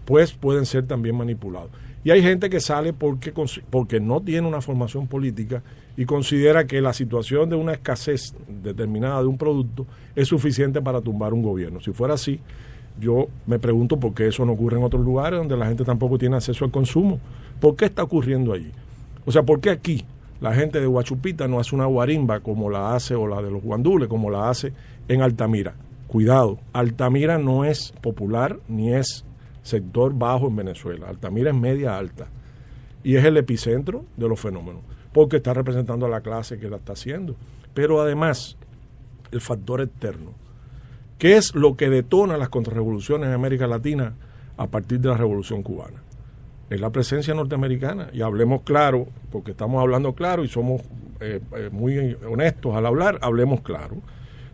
pues pueden ser también manipulados. Y hay gente que sale porque no tiene una formación política y considera que la situación de una escasez determinada de un producto es suficiente para tumbar un gobierno. Si fuera así, yo me pregunto por qué eso no ocurre en otros lugares donde la gente tampoco tiene acceso al consumo. ¿Por qué está ocurriendo allí? O sea, ¿por qué aquí la gente de Huachupita no hace una guarimba como la hace, o la de los guandules como la hace en Altamira? Cuidado, Altamira no es popular ni es sector bajo en Venezuela. Altamira es media alta y es el epicentro de los fenómenos porque está representando a la clase que la está haciendo. Pero además, el factor externo, ¿qué es lo que detona las contrarrevoluciones en América Latina a partir de la Revolución Cubana. Es la presencia norteamericana, y hablemos claro, porque estamos hablando claro y somos muy honestos al hablar, hablemos claro.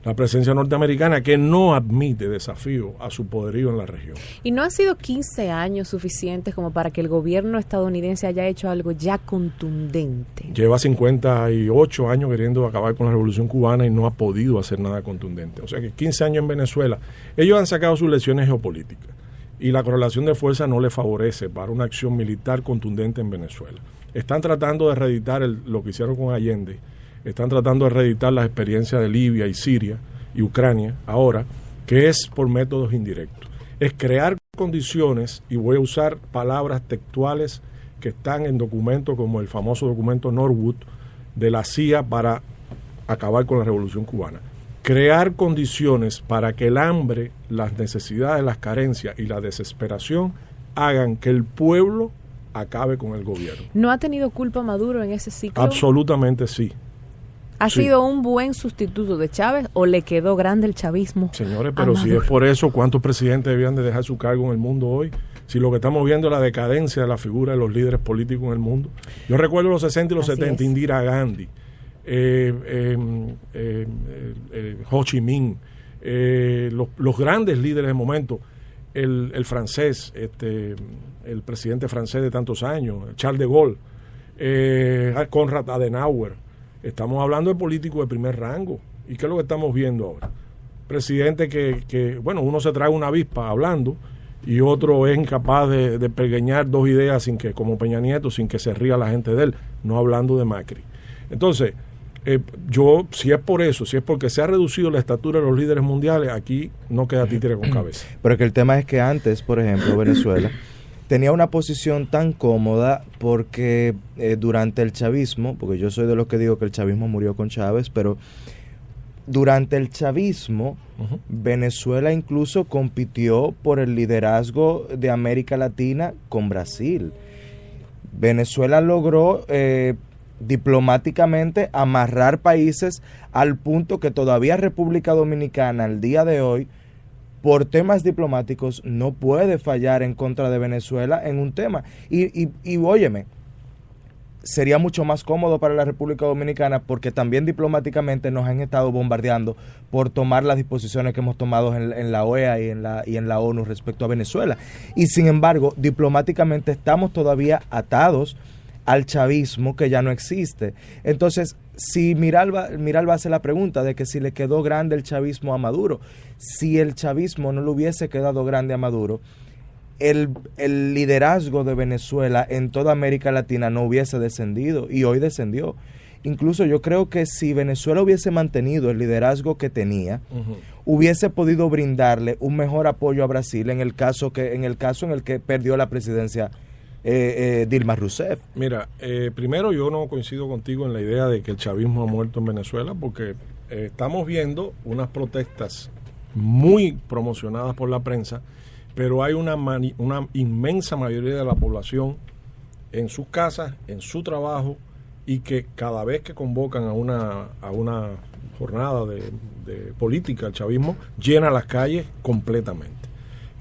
La presencia norteamericana que no admite desafío a su poderío en la región. ¿Y no han sido 15 años suficientes como para que el gobierno estadounidense haya hecho algo ya contundente? Lleva 58 años queriendo acabar con la Revolución Cubana y no ha podido hacer nada contundente. O sea que 15 años en Venezuela. Ellos han sacado sus lecciones geopolíticas y la correlación de fuerzas no les favorece para una acción militar contundente en Venezuela. Están tratando de reeditar lo que hicieron con Allende. Están tratando de reeditar las experiencias de Libia y Siria y Ucrania ahora, que es por métodos indirectos. Es crear condiciones, y voy a usar palabras textuales que están en documentos como el famoso documento Norwood de la CIA para acabar con la Revolución Cubana. Crear condiciones para que el hambre, las necesidades, las carencias y la desesperación hagan que el pueblo acabe con el gobierno. ¿No ha tenido culpa Maduro en ese ciclo? Absolutamente sí. ¿Ha sido un buen sustituto de Chávez o le quedó grande el chavismo? Señores, pero si es por eso, ¿cuántos presidentes debían de dejar su cargo en el mundo hoy? Si lo que estamos viendo es la decadencia de la figura de los líderes políticos en el mundo. Yo recuerdo los 60 y los 70, Indira Gandhi, Ho Chi Minh, los grandes líderes del momento, el francés, el presidente francés de tantos años, Charles de Gaulle, Konrad Adenauer. Estamos hablando de políticos de primer rango. ¿Y qué es lo que estamos viendo ahora? Presidente que bueno, uno se trae una avispa hablando y otro es incapaz de pergeñar dos ideas sin que, como Peña Nieto, sin que se ría la gente de él, no hablando de Macri. Entonces, yo, si es por eso, si es porque se ha reducido la estatura de los líderes mundiales, aquí no queda títere con cabeza. Pero que el tema es que antes, por ejemplo, Venezuela tenía una posición tan cómoda porque durante el chavismo, porque yo soy de los que digo que el chavismo murió con Chávez, pero durante el chavismo, Venezuela incluso compitió por el liderazgo de América Latina con Brasil. Venezuela logró diplomáticamente amarrar países al punto que todavía República Dominicana al día de hoy, por temas diplomáticos, no puede fallar en contra de Venezuela en un tema. Y óyeme, sería mucho más cómodo para la República Dominicana porque también diplomáticamente nos han estado bombardeando por tomar las disposiciones que hemos tomado en la OEA y en la ONU respecto a Venezuela. Y sin embargo, diplomáticamente estamos todavía atados al chavismo que ya no existe. Entonces, si Miralba hace la pregunta de que si le quedó grande el chavismo a Maduro, si el chavismo no le hubiese quedado grande a Maduro, el liderazgo de Venezuela en toda América Latina no hubiese descendido, y hoy descendió. Incluso yo creo que si Venezuela hubiese mantenido el liderazgo que tenía, hubiese podido brindarle un mejor apoyo a Brasil en el caso en el que perdió la presidencia Dilma Rousseff. Mira, primero yo no coincido contigo en la idea de que el chavismo ha muerto en Venezuela, porque estamos viendo unas protestas muy promocionadas por la prensa, pero hay una inmensa mayoría de la población en sus casas, en su trabajo, y que cada vez que convocan a una jornada de política, el chavismo llena las calles completamente.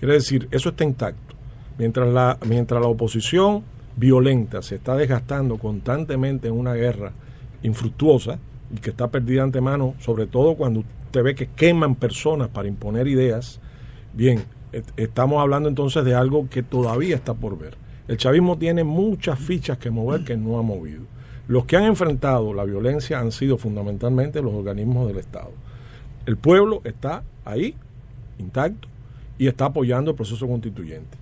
Quiere decir, eso está intacto. Mientras la oposición violenta se está desgastando constantemente en una guerra infructuosa y que está perdida de antemano, sobre todo cuando usted ve que queman personas para imponer ideas, bien, estamos hablando entonces de algo que todavía está por ver. El chavismo tiene muchas fichas que mover que no ha movido. Los que han enfrentado la violencia han sido fundamentalmente los organismos del Estado. El pueblo está ahí, intacto, y está apoyando el proceso constituyente.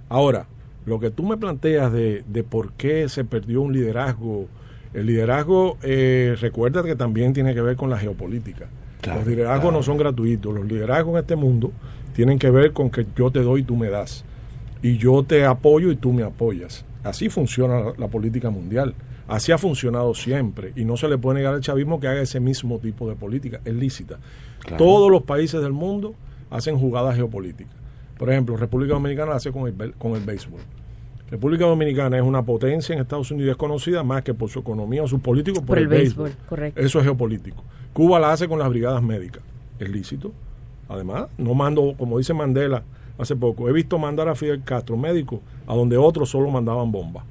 Ahora, lo que tú me planteas de por qué se perdió un liderazgo, el liderazgo, recuerda que también tiene que ver con la geopolítica. Claro, los liderazgos no son gratuitos. Los liderazgos en este mundo tienen que ver con que yo te doy y tú me das. Y yo te apoyo y tú me apoyas. Así funciona la política mundial. Así ha funcionado siempre. Y no se le puede negar al chavismo que haga ese mismo tipo de política. Es lícita. Claro. Todos los países del mundo hacen jugadas geopolíticas. Por ejemplo, República Dominicana la hace con el béisbol. República Dominicana es una potencia en Estados Unidos, es conocida más que por su economía o sus políticos por el béisbol. Correcto. Eso es geopolítico. Cuba la hace con las brigadas médicas. Es lícito. Además, no mando, como dice Mandela, hace poco, he visto mandar a Fidel Castro médicos a donde otros solo mandaban bombas.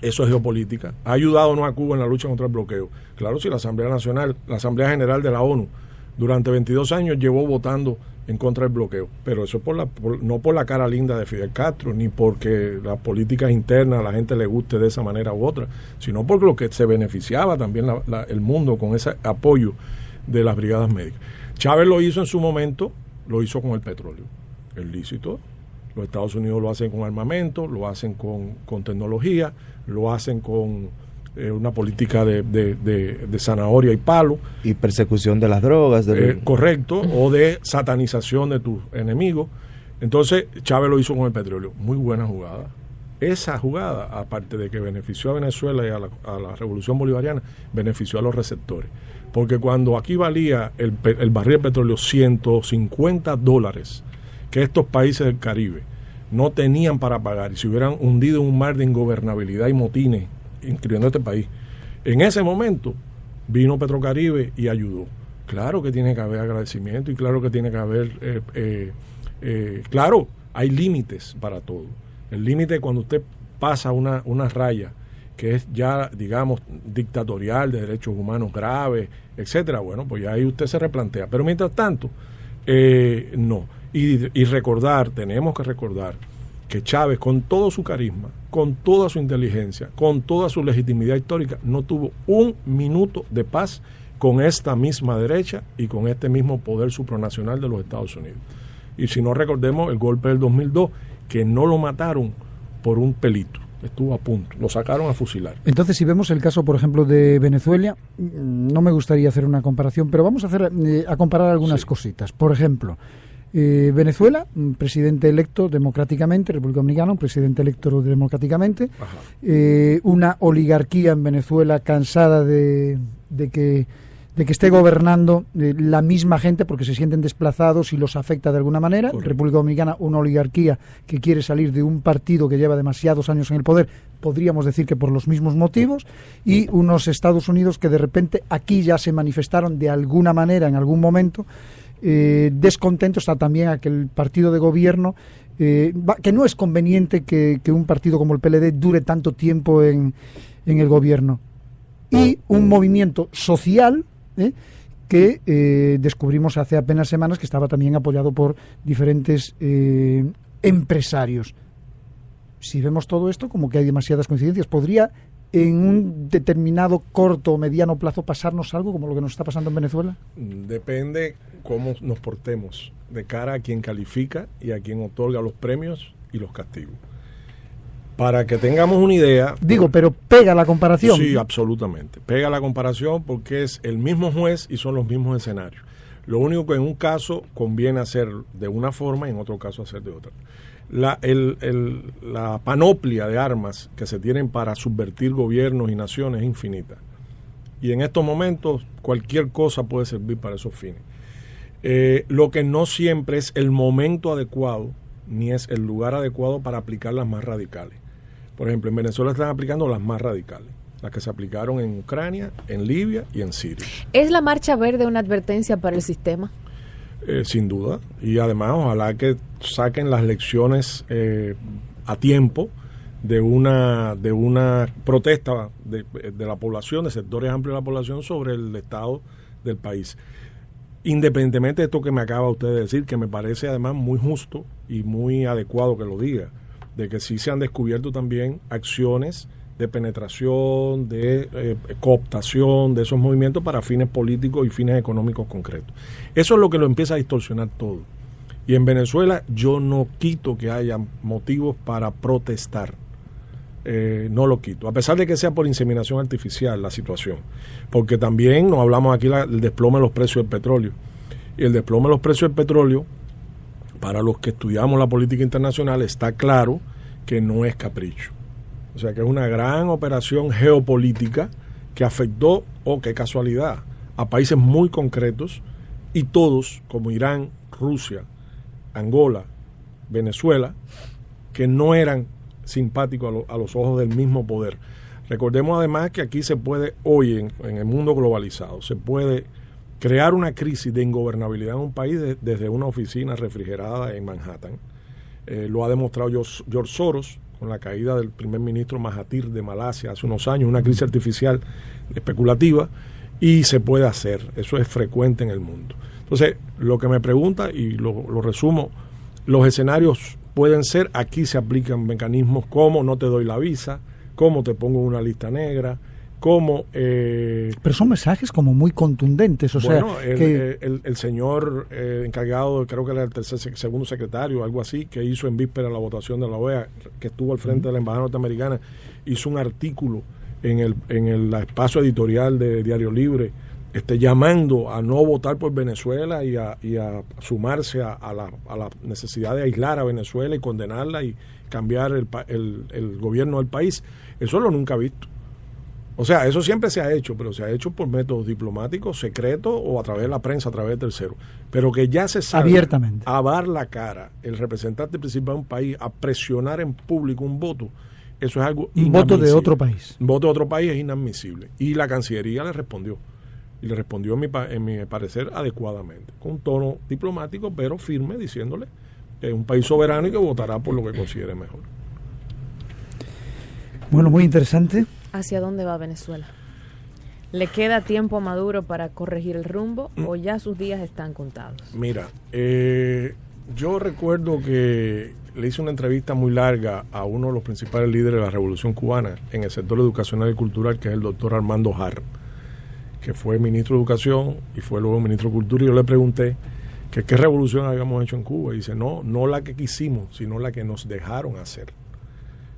Eso es geopolítica. ¿Ha ayudado o no a Cuba en la lucha contra el bloqueo? Claro, si la Asamblea Nacional, la Asamblea General de la ONU, durante 22 años llevó votando en contra del bloqueo, pero eso es no por la cara linda de Fidel Castro, ni porque las políticas internas a la gente le guste de esa manera u otra, sino por lo que se beneficiaba también el mundo con ese apoyo de las brigadas médicas. Chávez lo hizo en su momento, lo hizo con el petróleo, es lícito. Los Estados Unidos lo hacen con armamento, lo hacen con tecnología, lo hacen con una política de zanahoria y palo. Y persecución de las drogas. Correcto, o de satanización de tus enemigos. Entonces, Chávez lo hizo con el petróleo. Muy buena jugada. Esa jugada, aparte de que benefició a Venezuela y a la revolución bolivariana, benefició a los receptores. Porque cuando aquí valía el barril de petróleo $150, que estos países del Caribe no tenían para pagar, y se hubieran hundido en un mar de ingobernabilidad y motines, incluyendo este país, en ese momento vino Petrocaribe y ayudó. Claro que tiene que haber agradecimiento y claro que tiene que haber claro, hay límites para todo. El límite cuando usted pasa una raya que es ya, digamos, dictatorial, de derechos humanos graves, etcétera, bueno, pues ya ahí usted se replantea. Pero mientras tanto, no. Y recordar, tenemos que recordar que Chávez, con todo su carisma, con toda su inteligencia, con toda su legitimidad histórica, no tuvo un minuto de paz con esta misma derecha y con este mismo poder supranacional de los Estados Unidos. Y si no recordemos el golpe del 2002, que no lo mataron por un pelito, estuvo a punto, lo sacaron a fusilar. Entonces, si vemos el caso, por ejemplo, de Venezuela, no me gustaría hacer una comparación, pero vamos a comparar algunas cositas. Por ejemplo, Venezuela, un presidente electo democráticamente, República Dominicana, un presidente electo democráticamente, una oligarquía en Venezuela cansada de que esté gobernando la misma gente porque se sienten desplazados y los afecta de alguna manera. Correcto. República Dominicana, una oligarquía que quiere salir de un partido que lleva demasiados años en el poder, podríamos decir que por los mismos motivos, y unos Estados Unidos que de repente aquí ya se manifestaron de alguna manera en algún momento descontentos también a que el partido de gobierno, que no es conveniente que un partido como el PLD dure tanto tiempo en el gobierno, y un movimiento social que descubrimos hace apenas semanas que estaba también apoyado por diferentes empresarios. Si vemos todo esto, como que hay demasiadas coincidencias, ¿podría en un determinado corto o mediano plazo pasarnos algo como lo que nos está pasando en Venezuela? Depende cómo nos portemos de cara a quien califica y a quien otorga los premios y los castigos. Para que tengamos una idea... Digo, pero pega la comparación. Sí, absolutamente. Pega la comparación porque es el mismo juez y son los mismos escenarios. Lo único que en un caso conviene hacer de una forma y en otro caso hacer de otra. La panoplia de armas que se tienen para subvertir gobiernos y naciones es infinita. Y en estos momentos cualquier cosa puede servir para esos fines. Lo que no siempre es el momento adecuado ni es el lugar adecuado para aplicar las más radicales. Por ejemplo, en Venezuela están aplicando las más radicales, las que se aplicaron en Ucrania, en Libia y en Siria. ¿Es la marcha verde una advertencia para el sistema? Sin duda, y además ojalá que saquen las lecciones a tiempo de una protesta de la población, de sectores amplios de la población sobre el estado del país. Independientemente de esto que me acaba usted de decir, que me parece además muy justo y muy adecuado que lo diga, de que sí se han descubierto también acciones de penetración, de cooptación de esos movimientos para fines políticos y fines económicos concretos. Eso es lo que lo empieza a distorsionar todo. Y en Venezuela yo no quito que haya motivos para protestar. No lo quito, a pesar de que sea por inseminación artificial la situación, porque también nos hablamos aquí del desplome de los precios del petróleo, y el desplome de los precios del petróleo, para los que estudiamos la política internacional, está claro que no es capricho, o sea que es una gran operación geopolítica que afectó, qué casualidad, a países muy concretos, y todos, como Irán, Rusia, Angola, Venezuela, que no eran simpático a los ojos del mismo poder. Recordemos además que aquí se puede, hoy en el mundo globalizado, se puede crear una crisis de ingobernabilidad en un país desde una oficina refrigerada en Manhattan. Lo ha demostrado George Soros con la caída del primer ministro Mahathir de Malasia hace unos años, una crisis artificial especulativa, y se puede hacer. Eso es frecuente en el mundo. Entonces, lo que me pregunta, y lo resumo, los escenarios pueden ser, aquí se aplican mecanismos como no te doy la visa, como te pongo en una lista negra, como... Pero son mensajes como muy contundentes, bueno, sea... el señor encargado, creo que era el segundo secretario, algo así, que hizo en víspera la votación de la OEA, que estuvo al frente de la embajada norteamericana, hizo un artículo en el espacio editorial de Diario Libre, llamando a no votar por Venezuela y a sumarse a la necesidad de aislar a Venezuela y condenarla y cambiar el gobierno del país. Eso lo nunca he visto. O sea, eso siempre se ha hecho, pero se ha hecho por métodos diplomáticos, secretos o a través de la prensa, a través de terceros. Pero que ya se sabe abiertamente a dar la cara el representante principal de un país a presionar en público un voto, eso es algo inadmisible. Un voto de otro país. Un voto de otro país es inadmisible. Y la Cancillería le respondió. Y le respondió, en mi parecer, adecuadamente. Con un tono diplomático, pero firme, diciéndole que es un país soberano y que votará por lo que considere mejor. Bueno, muy interesante. ¿Hacia dónde va Venezuela? ¿Le queda tiempo a Maduro para corregir el rumbo o ya sus días están contados? Mira, yo recuerdo que le hice una entrevista muy larga a uno de los principales líderes de la Revolución Cubana en el sector educacional y cultural, que es el doctor Armando Har, que fue ministro de Educación y fue luego ministro de Cultura, y yo le pregunté que qué revolución habíamos hecho en Cuba, y dice, no la que quisimos, sino la que nos dejaron hacer.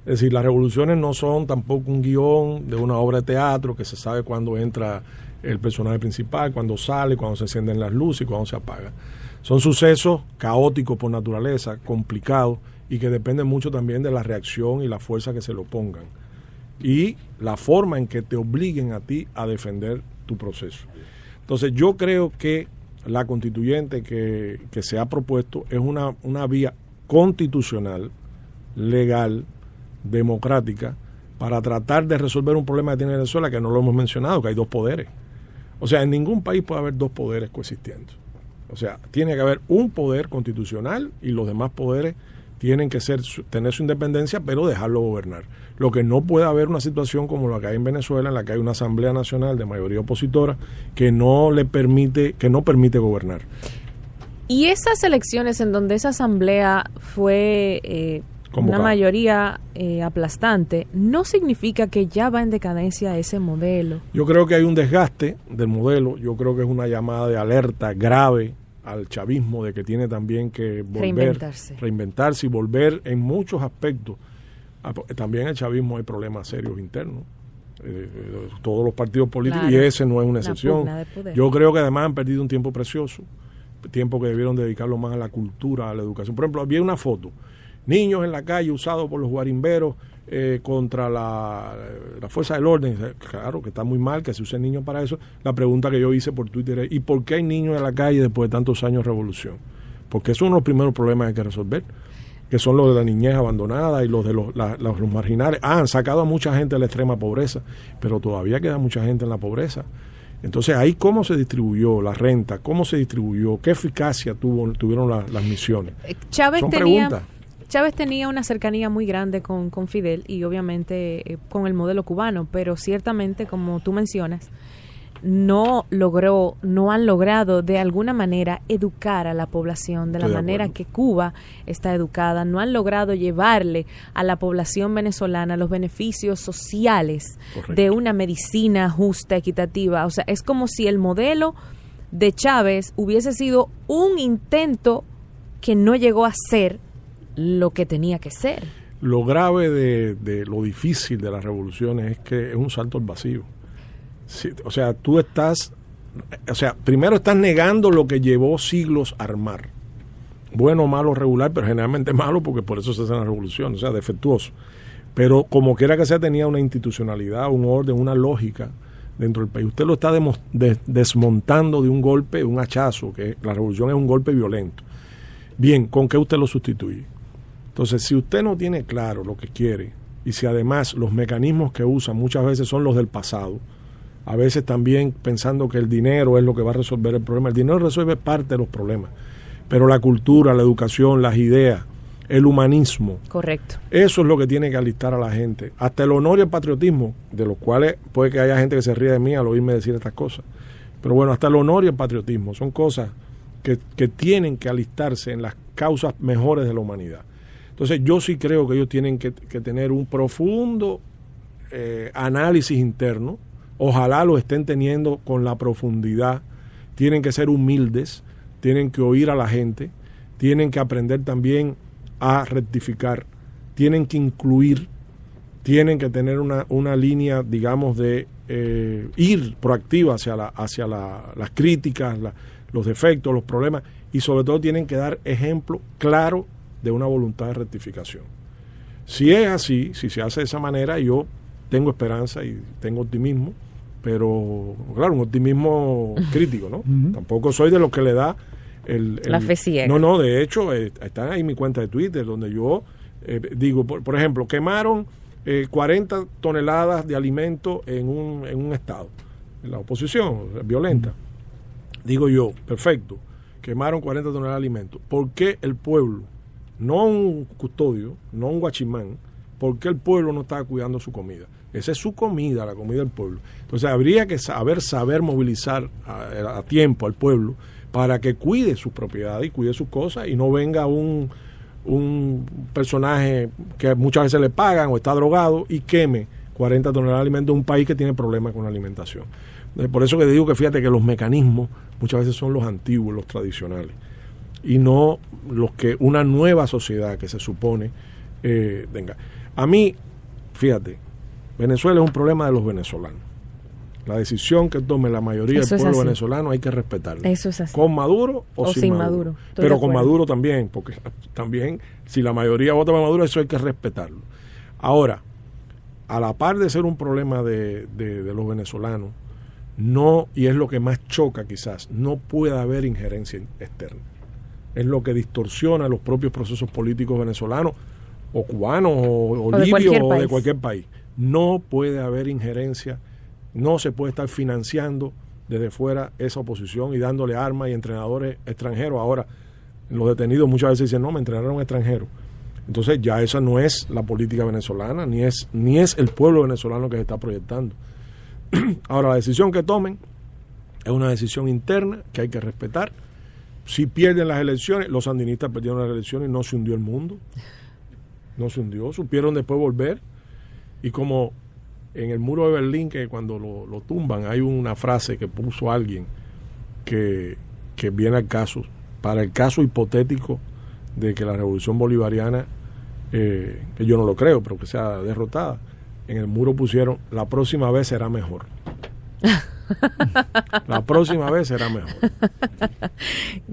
Es decir, las revoluciones no son tampoco un guión de una obra de teatro que se sabe cuándo entra el personaje principal, cuándo sale, cuándo se encienden las luces y cuándo se apaga. Son sucesos caóticos por naturaleza, complicados, y que dependen mucho también de la reacción y la fuerza que se lo pongan. Y la forma en que te obliguen a ti a defender tu proceso. Entonces, yo creo que la constituyente que se ha propuesto es una vía constitucional, legal, democrática, para tratar de resolver un problema que tiene Venezuela, que no lo hemos mencionado, que hay dos poderes. O sea, en ningún país puede haber dos poderes coexistiendo. O sea, tiene que haber un poder constitucional y los demás poderes tienen que tener su independencia, pero dejarlo gobernar. Lo que no puede haber una situación como la que hay en Venezuela, en la que hay una Asamblea Nacional de mayoría opositora que no permite gobernar. Y esas elecciones en donde esa asamblea fue una mayoría aplastante, ¿no significa que ya va en decadencia ese modelo? Yo creo que hay un desgaste del modelo, yo creo que es una llamada de alerta grave al chavismo de que tiene también que reinventarse y volver en muchos aspectos. También el chavismo hay problemas serios internos, todos los partidos políticos, claro, y ese no es una excepción. Yo creo que además han perdido un tiempo precioso, tiempo que debieron dedicarlo más a la cultura, a la educación. Por ejemplo, había una foto, niños en la calle usados por los guarimberos contra la fuerza del orden. Claro que está muy mal que se usen niños para eso. La pregunta que yo hice por Twitter es, ¿y por qué hay niños en la calle después de tantos años de revolución? Porque es uno de los primeros problemas que hay que resolver, que son los de la niñez abandonada y los de los marginales. Han sacado a mucha gente de la extrema pobreza, pero todavía queda mucha gente en la pobreza. Entonces, ahí cómo se distribuyó la renta, cómo se distribuyó, qué eficacia tuvieron las misiones. Chávez tenía una cercanía muy grande con Fidel y obviamente con el modelo cubano, pero ciertamente, como tú mencionas, no han logrado de alguna manera educar a la población de la manera que Cuba está educada. No han logrado llevarle a la población venezolana los beneficios sociales de una medicina justa, equitativa. O sea, es como si el modelo de Chávez hubiese sido un intento que no llegó a ser lo que tenía que ser. Lo grave de lo difícil de las revoluciones es que es un salto al vacío. Sí, o sea, primero estás negando lo que llevó siglos a armar. Bueno, malo, regular, pero generalmente malo porque por eso se hace la revolución, o sea, defectuoso. Pero como quiera que sea, tenía una institucionalidad, un orden, una lógica dentro del país. Usted lo está desmontando de un golpe, un hachazo, que la revolución es un golpe violento. Bien, ¿con qué usted lo sustituye? Entonces, si usted no tiene claro lo que quiere, y si además los mecanismos que usa muchas veces son los del pasado, a veces también pensando que el dinero es lo que va a resolver el problema. El dinero resuelve parte de los problemas, pero la cultura, la educación, las ideas, el humanismo. Correcto. Eso es lo que tiene que alistar a la gente. Hasta el honor y el patriotismo, de los cuales puede que haya gente que se ríe de mí al oírme decir estas cosas. Pero bueno, hasta el honor y el patriotismo son cosas que tienen que alistarse en las causas mejores de la humanidad. Entonces yo sí creo que ellos tienen que tener un profundo análisis interno. Ojalá lo estén teniendo con la profundidad. Tienen que ser humildes, tienen que oír a la gente, tienen que aprender también a rectificar, tienen que incluir, tienen que tener una línea, digamos, de ir proactiva hacia las críticas, los defectos, los problemas, y sobre todo tienen que dar ejemplo claro de una voluntad de rectificación. Si es así, si se hace de esa manera, yo tengo esperanza y tengo optimismo, pero claro, un optimismo crítico, ¿no? Tampoco soy de los que le da la fe ciega. No, de hecho, está ahí mi cuenta de Twitter, donde yo digo, por ejemplo, quemaron 40 toneladas de alimento en un estado, en la oposición violenta. Digo yo, perfecto, quemaron 40 toneladas de alimento. ¿Por qué el pueblo, no un custodio, no un guachimán, por qué el pueblo no estaba cuidando su comida? Esa es su comida, la comida del pueblo. Entonces habría que saber movilizar a tiempo al pueblo para que cuide sus propiedades y cuide sus cosas y no venga un personaje que muchas veces le pagan o está drogado y queme 40 toneladas de alimentos en un país que tiene problemas con la alimentación. Por eso que digo que fíjate que los mecanismos muchas veces son los antiguos, los tradicionales, y no los que una nueva sociedad que se supone tenga. A mí, fíjate, Venezuela es un problema de los venezolanos. La decisión que tome la mayoría del pueblo venezolano hay que respetarla. Eso es así. Con Maduro o sin Maduro. Pero con Maduro también, porque también si la mayoría vota por Maduro, eso hay que respetarlo. Ahora, a la par de ser un problema de los venezolanos, no, y es lo que más choca quizás, no puede haber injerencia externa. Es lo que distorsiona los propios procesos políticos venezolanos, o cubanos, o libios, o de cualquier país. No puede haber injerencia. No se puede estar financiando desde fuera esa oposición y dándole armas y entrenadores extranjeros. Ahora, los detenidos muchas veces dicen, no, me entrenaron extranjeros. Entonces ya esa no es la política venezolana, ni es el pueblo venezolano que se está proyectando. Ahora, la decisión que tomen es una decisión interna que hay que respetar. Si pierden las elecciones, los sandinistas perdieron las elecciones, no se hundió el mundo. No se hundió, supieron después volver. Y como en el muro de Berlín, que cuando lo tumban, hay una frase que puso alguien que viene al caso, para el caso hipotético de que la revolución bolivariana, que yo no lo creo, pero que sea derrotada, en el muro pusieron, la próxima vez será mejor. La próxima vez será mejor.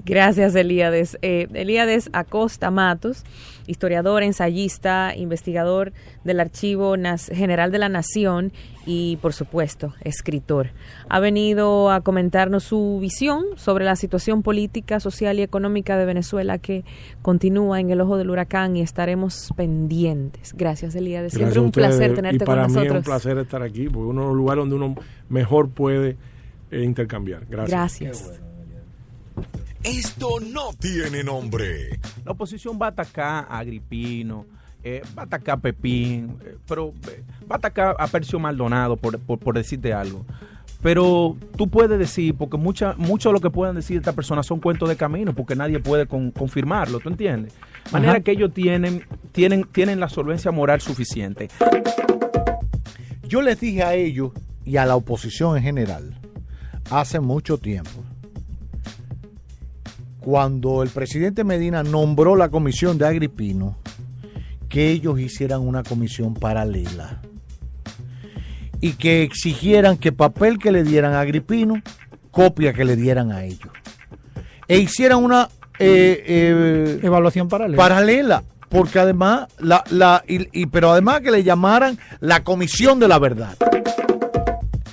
Gracias, Elíades. Elíades Acosta Matos, historiador, ensayista, investigador del Archivo General de la Nación y, por supuesto, escritor. Ha venido a comentarnos su visión sobre la situación política, social y económica de Venezuela, que continúa en el ojo del huracán, y estaremos pendientes. Gracias, Elíades. Siempre un placer tenerte con nosotros. Y para mí es un placer estar aquí, porque uno de los lugares donde uno mejor puede intercambiar. Gracias. Esto no tiene nombre. La oposición va a atacar a Agripino, va a atacar a Pepín, pero va a atacar a Percio Maldonado, por decirte algo. Pero tú puedes decir, porque mucho de lo que pueden decir estas personas son cuentos de camino, porque nadie puede confirmarlo, ¿tú entiendes? De manera que ellos tienen la solvencia moral suficiente. Yo les dije a ellos y a la oposición en general, hace mucho tiempo, cuando el presidente Medina nombró la comisión de Agripino, que ellos hicieran una comisión paralela y que exigieran que papel que le dieran a Agripino, copia que le dieran a ellos, e hicieran una evaluación paralela, porque además pero además que le llamaran la comisión de la verdad.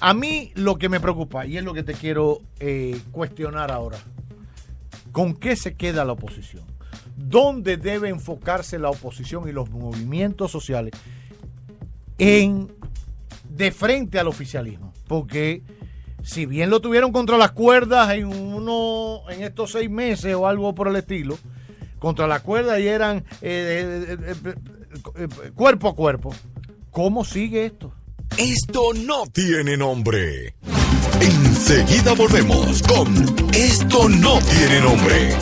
A mí lo que me preocupa, y es lo que te quiero cuestionar ahora, ¿con qué se queda la oposición? ¿Dónde debe enfocarse la oposición y los movimientos sociales de frente al oficialismo? Porque si bien lo tuvieron contra las cuerdas en estos 6 meses o algo por el estilo, contra la cuerda y eran cuerpo a cuerpo. ¿Cómo sigue esto? Esto no tiene nombre. Enseguida volvemos con Esto no tiene nombre.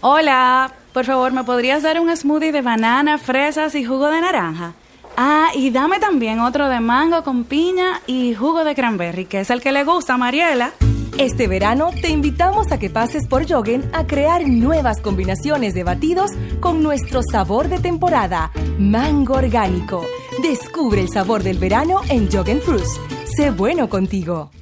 Hola, por favor, ¿me podrías dar un smoothie de banana, fresas y jugo de naranja? Ah, y dame también otro de mango con piña y jugo de cranberry, que es el que le gusta a Mariela. Este verano te invitamos a que pases por Yoggen a crear nuevas combinaciones de batidos con nuestro sabor de temporada, mango orgánico. Descubre el sabor del verano en Yoggen Fruits. Sé bueno contigo.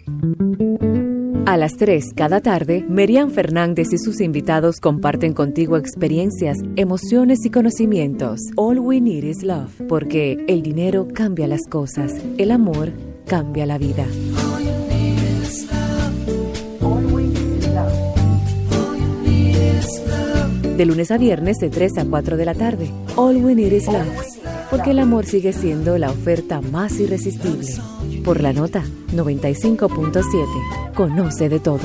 A las 3 cada tarde, Merian Fernández y sus invitados comparten contigo experiencias, emociones y conocimientos. All we need is love, porque el dinero cambia las cosas, el amor cambia la vida. De lunes a viernes de 3 a 4 de la tarde. All we need is love, porque el amor sigue siendo la oferta más irresistible. Por la nota 95.7. Conoce de todo.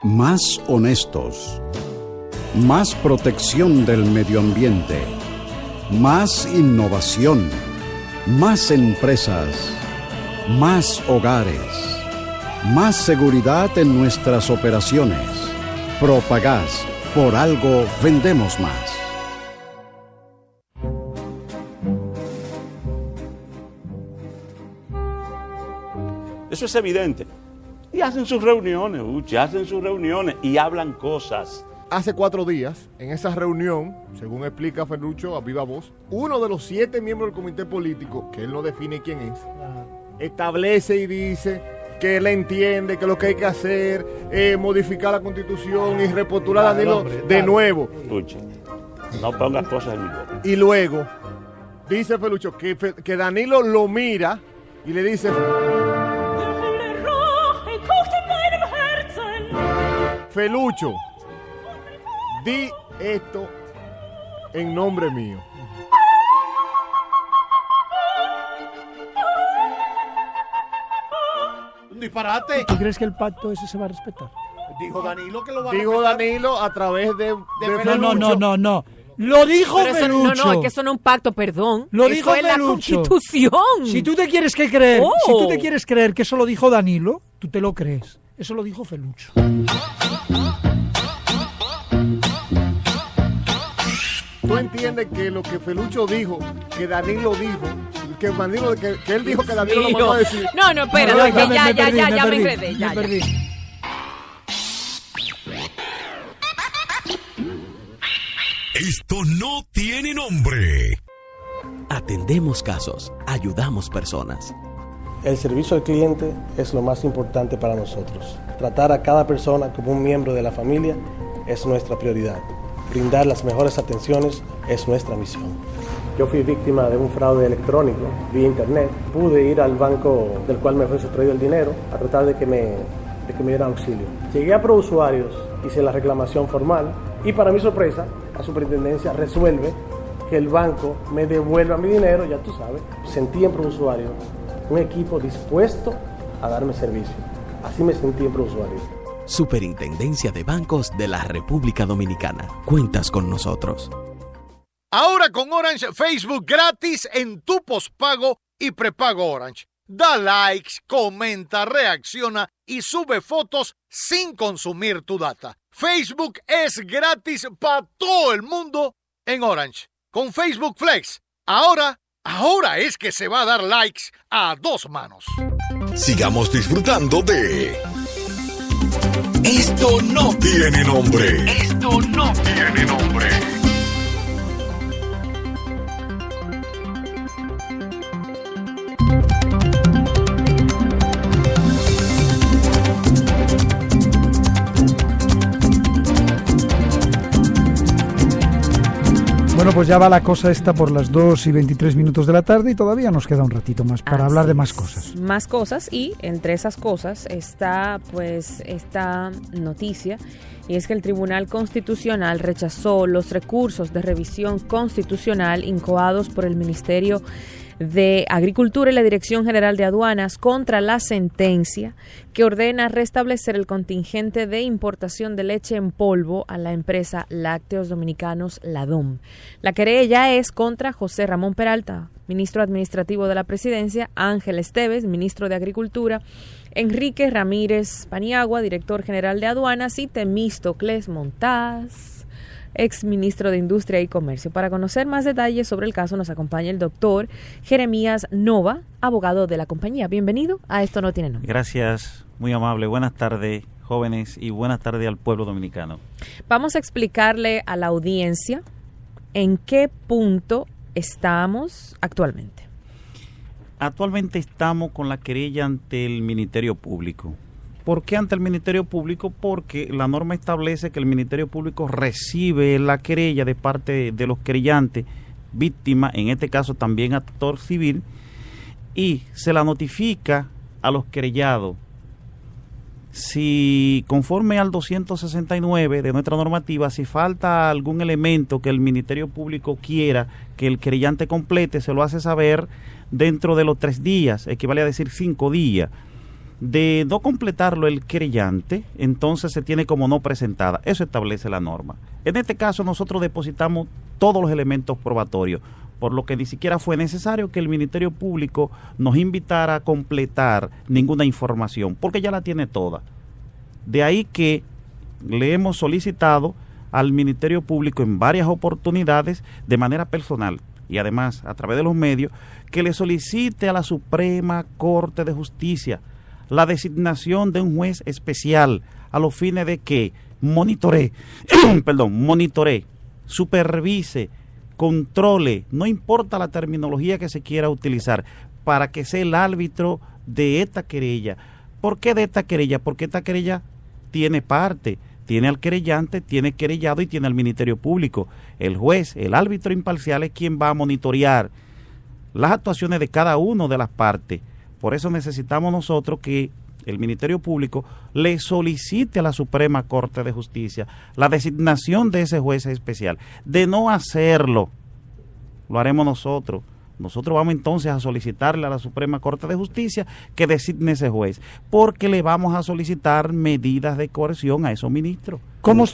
Más honestos. Más protección del medio ambiente. Más innovación. Más empresas. Más hogares. Más seguridad en nuestras operaciones. Propagás. Por algo vendemos más. Eso es evidente. Y hacen sus reuniones, hacen sus reuniones y hablan cosas. Hace 4 días, en esa reunión, según explica Felucho a viva voz, uno de los 7 miembros del comité político, que él no define quién es, establece y dice que él entiende que lo que hay que hacer es modificar la Constitución y repostular a Danilo de nuevo. Escuche, no pongas cosas en mi boca. Y luego, dice Felucho que Danilo lo mira y le dice: Felucho, di esto en nombre mío. Un disparate. ¿Tú crees que el pacto ese se va a respetar? Dijo Danilo que lo va a Dijo respetar. Danilo a través de No. Lo dijo Pero eso, Felucho. no, es que eso no es un pacto, perdón. Lo eso dijo es la Felucho. Constitución. Si tú te quieres creer, Oh. si tú te quieres creer que eso lo dijo Danilo, tú te lo crees. Eso lo dijo Felucho. ¿Tú entiendes que lo que Felucho dijo, que Danilo dijo, que él dijo que Danilo lo mandó a decir? No, espera, ya me enredé. Me perdí. Esto no tiene nombre. Atendemos casos, ayudamos personas. El servicio al cliente es lo más importante para nosotros. Tratar a cada persona como un miembro de la familia es nuestra prioridad. Brindar las mejores atenciones es nuestra misión. Yo fui víctima de un fraude electrónico vía internet. Pude ir al banco del cual me fue sustraído el dinero a tratar de que me dieran auxilio. Llegué a ProUsuarios, hice la reclamación formal y para mi sorpresa, la superintendencia resuelve que el banco me devuelva mi dinero, ya tú sabes. Sentí en ProUsuarios un equipo dispuesto a darme servicio. Así me sentí en ProUsuarios. Superintendencia de Bancos de la República Dominicana. Cuentas con nosotros. Ahora con Orange, Facebook gratis en tu pospago y prepago Orange. Da likes, comenta, reacciona y sube fotos sin consumir tu data. Facebook es gratis para todo el mundo en Orange. Con Facebook Flex, ahora es que se va a dar likes a 2 manos. Sigamos disfrutando de Esto no tiene nombre. Esto no tiene nombre. Bueno, pues ya va la cosa esta por las 2:23 de la tarde y todavía nos queda un ratito más para hablar de más cosas. Más cosas, y entre esas cosas está pues esta noticia, y es que el Tribunal Constitucional rechazó los recursos de revisión constitucional incoados por el Ministerio de Agricultura y la Dirección General de Aduanas contra la sentencia que ordena restablecer el contingente de importación de leche en polvo a la empresa Lácteos Dominicanos Ladom. La querella es contra José Ramón Peralta, ministro administrativo de la Presidencia, Ángel Esteves, ministro de Agricultura, Enrique Ramírez Paniagua, director general de Aduanas, y Temístocles Montaz, ex ministro de Industria y Comercio. Para conocer más detalles sobre el caso nos acompaña el doctor Jeremías Nova, abogado de la compañía. Bienvenido a Esto No Tiene Nombre. Gracias, muy amable. Buenas tardes, jóvenes, y buenas tardes al pueblo dominicano. Vamos a explicarle a la audiencia en qué punto estamos actualmente. Actualmente estamos con la querella ante el Ministerio Público. ¿Por qué ante el Ministerio Público? Porque la norma establece que el Ministerio Público recibe la querella de parte de los querellantes, víctima, en este caso también actor civil, y se la notifica a los querellados. Si conforme al 269 de nuestra normativa, si falta algún elemento que el Ministerio Público quiera que el querellante complete, se lo hace saber dentro de los 3 días, equivale a decir 5 días. De no completarlo el querellante, entonces se tiene como no presentada. Eso establece la norma. En este caso nosotros depositamos todos los elementos probatorios, por lo que ni siquiera fue necesario que el Ministerio Público nos invitara a completar ninguna información, porque ya la tiene toda. De ahí que le hemos solicitado al Ministerio Público en varias oportunidades, de manera personal y además a través de los medios, que le solicite a la Suprema Corte de Justicia la designación de un juez especial a los fines de que monitoree, supervise, controle, no importa la terminología que se quiera utilizar, para que sea el árbitro de esta querella. ¿Por qué de esta querella? Porque esta querella tiene parte, tiene al querellante, tiene querellado y tiene al Ministerio Público. El juez, el árbitro imparcial, es quien va a monitorear las actuaciones de cada una de las partes. Por eso necesitamos nosotros que el Ministerio Público le solicite a la Suprema Corte de Justicia la designación de ese juez especial. De no hacerlo, lo haremos nosotros. Nosotros vamos entonces a solicitarle a la Suprema Corte de Justicia que designe ese juez, porque le vamos a solicitar medidas de coerción a esos ministros. ¿Cómo,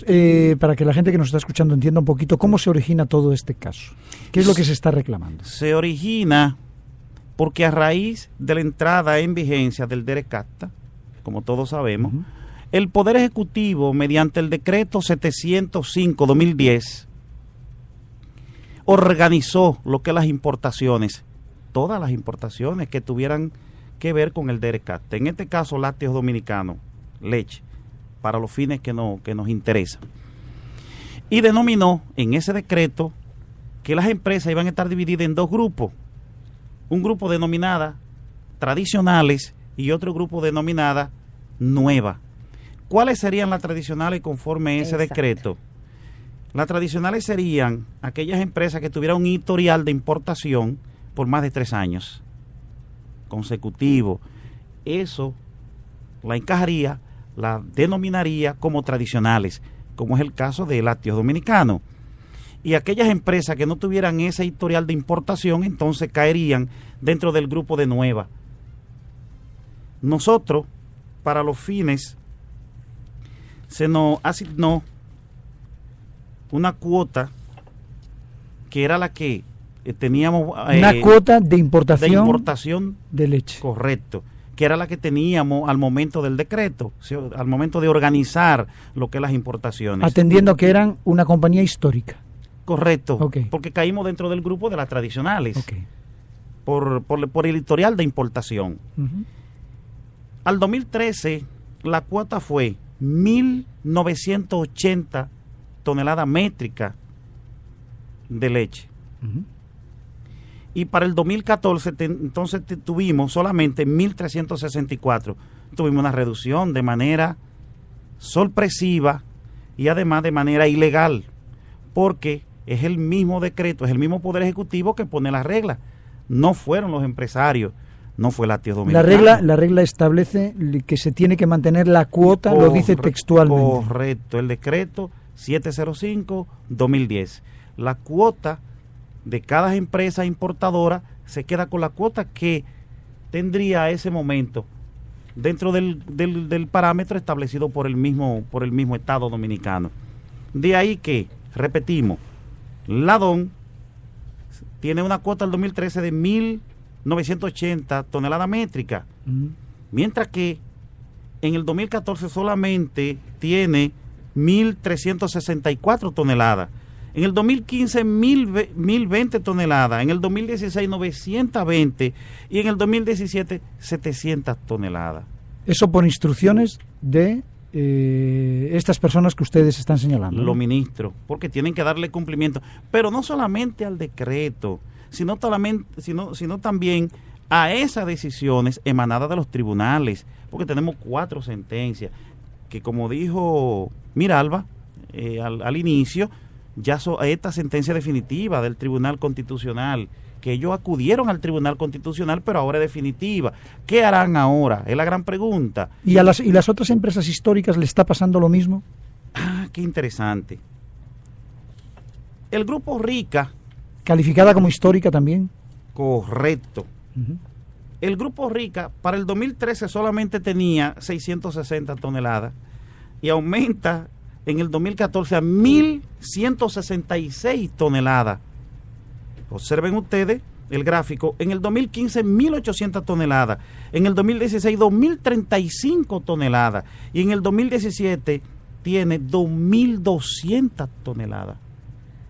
para que la gente que nos está escuchando entienda un poquito, cómo se origina todo este caso? ¿Qué es lo que se está reclamando? Se origina porque a raíz de la entrada en vigencia del DERECACTA, como todos sabemos, el Poder Ejecutivo, mediante el decreto 705/2010, organizó lo que las importaciones, todas las importaciones que tuvieran que ver con el DERECACTA, en este caso lácteos dominicanos, leche, para los fines que nos interesan. Y denominó en ese decreto que las empresas iban a estar divididas en 2 grupos. Un grupo denominada tradicionales y otro grupo denominada nueva. ¿Cuáles serían las tradicionales conforme a ese decreto? Las tradicionales serían aquellas empresas que tuvieran un historial de importación por más de 3 años consecutivo. Eso la encajaría, la denominaría como tradicionales, como es el caso de Lácteos Dominicanos. Y aquellas empresas que no tuvieran ese historial de importación, entonces caerían dentro del grupo de nueva. Nosotros, para los fines, se nos asignó una cuota que era la que teníamos. Una cuota de importación. De importación de leche. Correcto. Que era la que teníamos al momento del decreto, al momento de organizar lo que es las importaciones. Atendiendo que eran una compañía histórica. Correcto, porque caímos dentro del grupo de las tradicionales, por el historial de importación. Al 2013, la cuota fue 1.980 toneladas métricas de leche. Y para el 2014, entonces tuvimos solamente 1.364. Tuvimos una reducción de manera sorpresiva y además de manera ilegal, porque es el mismo decreto, es el mismo Poder Ejecutivo que pone las reglas. No fueron los empresarios, no fue Lácteos Dominicanos. La regla establece que se tiene que mantener la cuota, lo dice textualmente. Correcto, el decreto 705-2010. La cuota de cada empresa importadora se queda con la cuota que tendría a ese momento dentro del parámetro establecido por el mismo Estado dominicano. De ahí que, repetimos, la DON tiene una cuota del 2013 de 1.980 toneladas métricas, mientras que en el 2014 solamente tiene 1.364 toneladas. En el 2015, 1.020 toneladas. En el 2016, 920. Y en el 2017, 700 toneladas. Eso por instrucciones de estas personas que ustedes están señalando. Los ministros, porque tienen que darle cumplimiento. Pero no solamente al decreto, sino también a esas decisiones emanadas de los tribunales. Porque tenemos 4 sentencias que, como dijo Miralba al inicio, ya esta sentencia definitiva del Tribunal Constitucional, que ellos acudieron al Tribunal Constitucional, pero ahora es definitiva. ¿Qué harán ahora? Es la gran pregunta. ¿Y a las otras empresas históricas le está pasando lo mismo? Ah, qué interesante. El Grupo Rica... ¿Calificada como histórica también? Correcto. El Grupo Rica para el 2013 solamente tenía 660 toneladas y aumenta en el 2014 a 1.166 toneladas. Observen ustedes el gráfico. En el 2015, 1.800 toneladas. En el 2016, 2.035 toneladas. Y en el 2017 tiene 2.200 toneladas.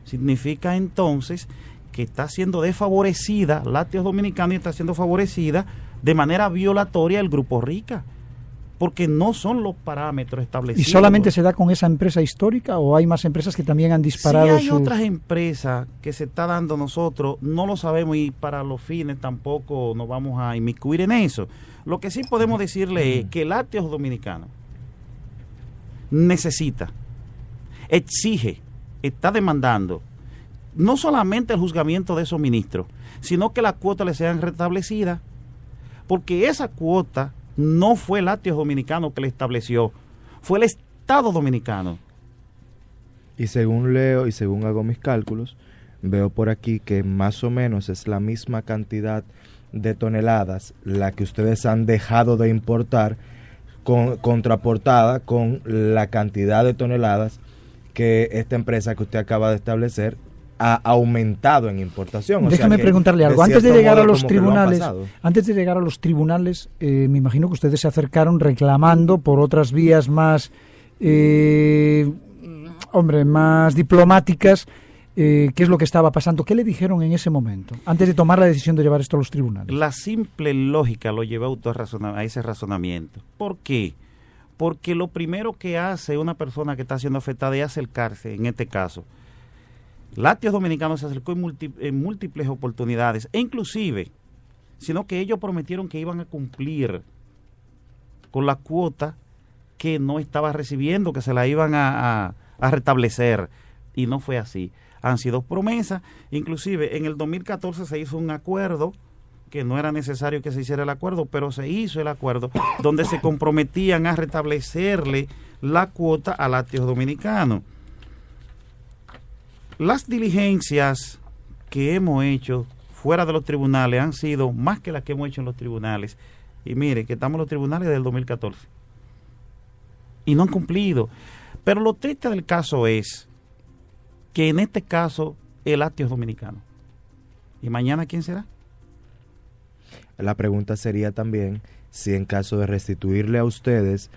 Significa entonces que está siendo desfavorecida, Lácteos Dominicanos, y está siendo favorecida de manera violatoria el Grupo Rica, porque no son los parámetros establecidos. ¿Y solamente se da con esa empresa histórica o hay más empresas que también han disparado? Si hay otras empresas que se está dando, nosotros no lo sabemos y para los fines tampoco nos vamos a inmiscuir en eso. Lo que sí podemos decirle es que Lácteos Dominicanos necesita, exige, está demandando no solamente el juzgamiento de esos ministros, sino que las cuotas le sean restablecidas, porque esa cuota no fue Lácteos Dominicanos que le estableció, fue el Estado Dominicano. Y según leo y según hago mis cálculos, veo por aquí que más o menos es la misma cantidad de toneladas la que ustedes han dejado de importar, contraportada con la cantidad de toneladas que esta empresa que usted acaba de establecer ha aumentado en importación. Déjame preguntarle algo. Antes de llegar a los tribunales, me imagino que ustedes se acercaron reclamando por otras vías más, más diplomáticas, qué es lo que estaba pasando. ¿Qué le dijeron en ese momento, antes de tomar la decisión de llevar esto a los tribunales? La simple lógica lo lleva a ese razonamiento. ¿Por qué? Porque lo primero que hace una persona que está siendo afectada es acercarse, en este caso. Lácteos Dominicanos se acercó en múltiples oportunidades, e inclusive, sino que ellos prometieron que iban a cumplir con la cuota que no estaba recibiendo, que se la iban a restablecer, y no fue así. Han sido promesas, inclusive en el 2014 se hizo un acuerdo, que no era necesario que se hiciera el acuerdo, pero se hizo el acuerdo, donde se comprometían a restablecerle la cuota a Lácteos Dominicanos. Las diligencias que hemos hecho fuera de los tribunales han sido más que las que hemos hecho en los tribunales. Y mire, que estamos en los tribunales del 2014. Y no han cumplido. Pero lo triste del caso es que en este caso el Lácteos Dominicano. ¿Y mañana quién será? La pregunta sería también si en caso de restituirle a ustedes,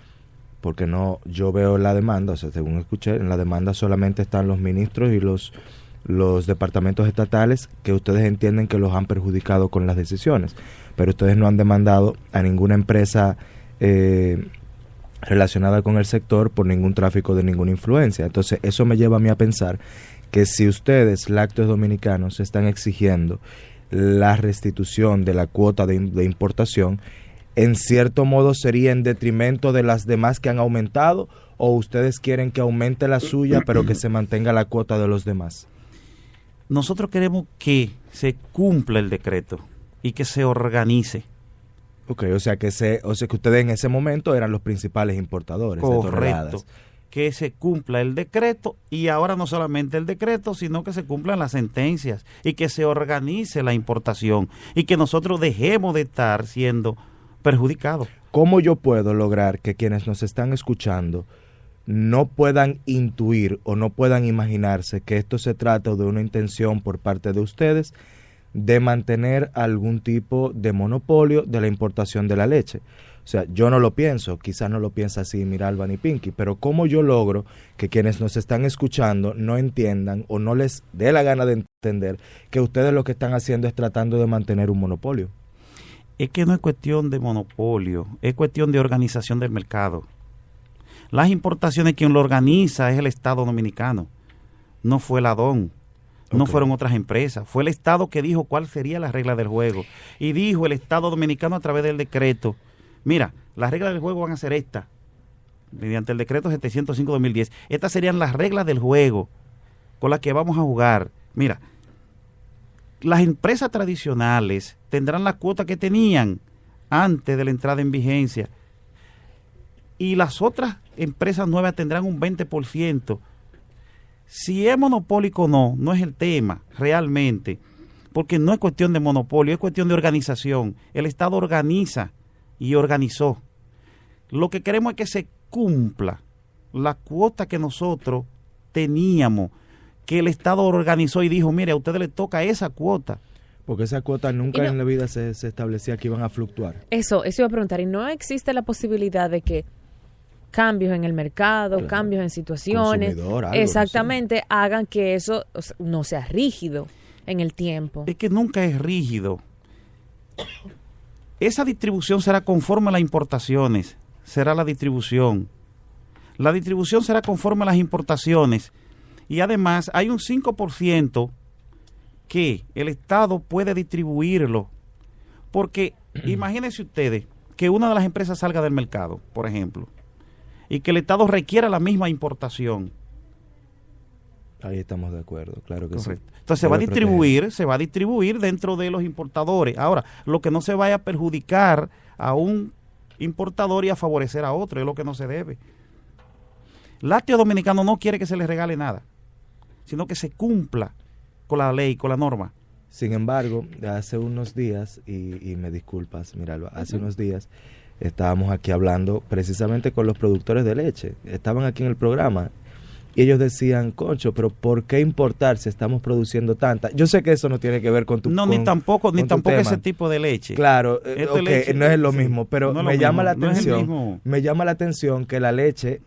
porque no, yo veo la demanda, o sea, según escuché, en la demanda solamente están los ministros y los departamentos estatales que ustedes entienden que los han perjudicado con las decisiones, pero ustedes no han demandado a ninguna empresa relacionada con el sector por ningún tráfico de ninguna influencia. Entonces eso me lleva a mí a pensar que si ustedes, Lácteos Dominicanos, están exigiendo la restitución de la cuota de importación, en cierto modo sería en detrimento de las demás que han aumentado, o ustedes quieren que aumente la suya pero que se mantenga la cuota de los demás. nosotros queremos que se cumpla el decreto y que se organice. Ok, o sea que ustedes en ese momento eran los principales importadores de toneladas. Que se cumpla el decreto, y ahora no solamente el decreto, sino que se cumplan las sentencias y que se organice la importación y que nosotros dejemos de estar siendo perjudicados. ¿Cómo yo puedo lograr que quienes nos están escuchando no puedan intuir o no puedan imaginarse que esto se trata de una intención por parte de ustedes de mantener algún tipo de monopolio de la importación de la leche? O sea, yo no lo pienso, quizás no lo piensa así Miralba ni Pinky, pero ¿cómo yo logro que quienes nos están escuchando no entiendan o no les dé la gana de entender que ustedes lo que están haciendo es tratando de mantener un monopolio? Es que no es cuestión de monopolio, es cuestión de organización del mercado. Las importaciones, quien lo organiza es el Estado Dominicano, no fue la DON. No fueron otras empresas, fue el Estado que dijo cuál sería la regla del juego. Y dijo el Estado Dominicano a través del decreto: mira, las reglas del juego van a ser estas, mediante el decreto 705-2010. Estas serían las reglas del juego con las que vamos a jugar. Mira, las empresas tradicionales tendrán la cuota que tenían antes de la entrada en vigencia. Y las otras empresas nuevas tendrán un 20%. Si es monopólico o no, no es el tema realmente, porque no es cuestión de monopolio, es cuestión de organización. El Estado organiza y organizó. Lo que queremos es que se cumpla la cuota que nosotros teníamos, que el Estado organizó y dijo: mire, a ustedes les toca esa cuota. Porque esa cuota nunca en la vida se establecía que iban a fluctuar. Eso iba a preguntar. ¿Y no existe la posibilidad de que cambios en el mercado, cambios en situaciones, exactamente, hagan que eso no sea rígido en el tiempo? Es que nunca es rígido. Esa distribución será conforme a las importaciones, será la distribución. La distribución será conforme a las importaciones. Y además hay un 5% que el Estado puede distribuirlo. Porque imagínense ustedes que una de las empresas salga del mercado, por ejemplo, y que el Estado requiera la misma importación. Ahí estamos de acuerdo, claro que correcto. Sí. Entonces se va a distribuir dentro de los importadores. Ahora, lo que no se vaya a perjudicar a un importador y a favorecer a otro, es lo que no se debe. Lácteo Dominicano no quiere que se le regale nada, sino que se cumpla con la ley, con la norma. Sin embargo, hace unos días, y me disculpas, Miralba, hace unos días estábamos aquí hablando precisamente con los productores de leche. Estaban aquí en el programa y ellos decían: concho, pero ¿por qué importar si estamos produciendo tanta? Yo sé que eso no tiene que ver con tu No, ni tampoco ese tipo de leche. Claro, leche, no es lo mismo, pero no me llama la atención que la leche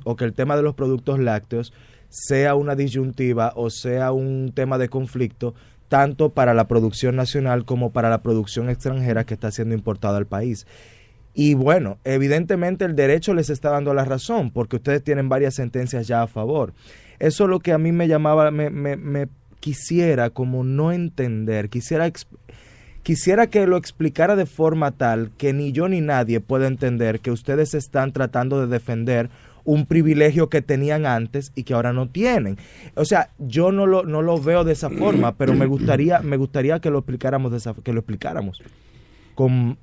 o que el tema de los productos lácteos sea una disyuntiva o sea un tema de conflicto tanto para la producción nacional como para la producción extranjera que está siendo importada al país. Y bueno, evidentemente el derecho les está dando la razón, porque ustedes tienen varias sentencias ya a favor. Eso es lo que a mí me llamaba, me quisiera como no entender, quisiera que lo explicara de forma tal que ni yo ni nadie pueda entender que ustedes están tratando de defender un privilegio que tenían antes y que ahora no tienen. O sea, yo no lo veo de esa forma, pero me gustaría que lo explicáramos con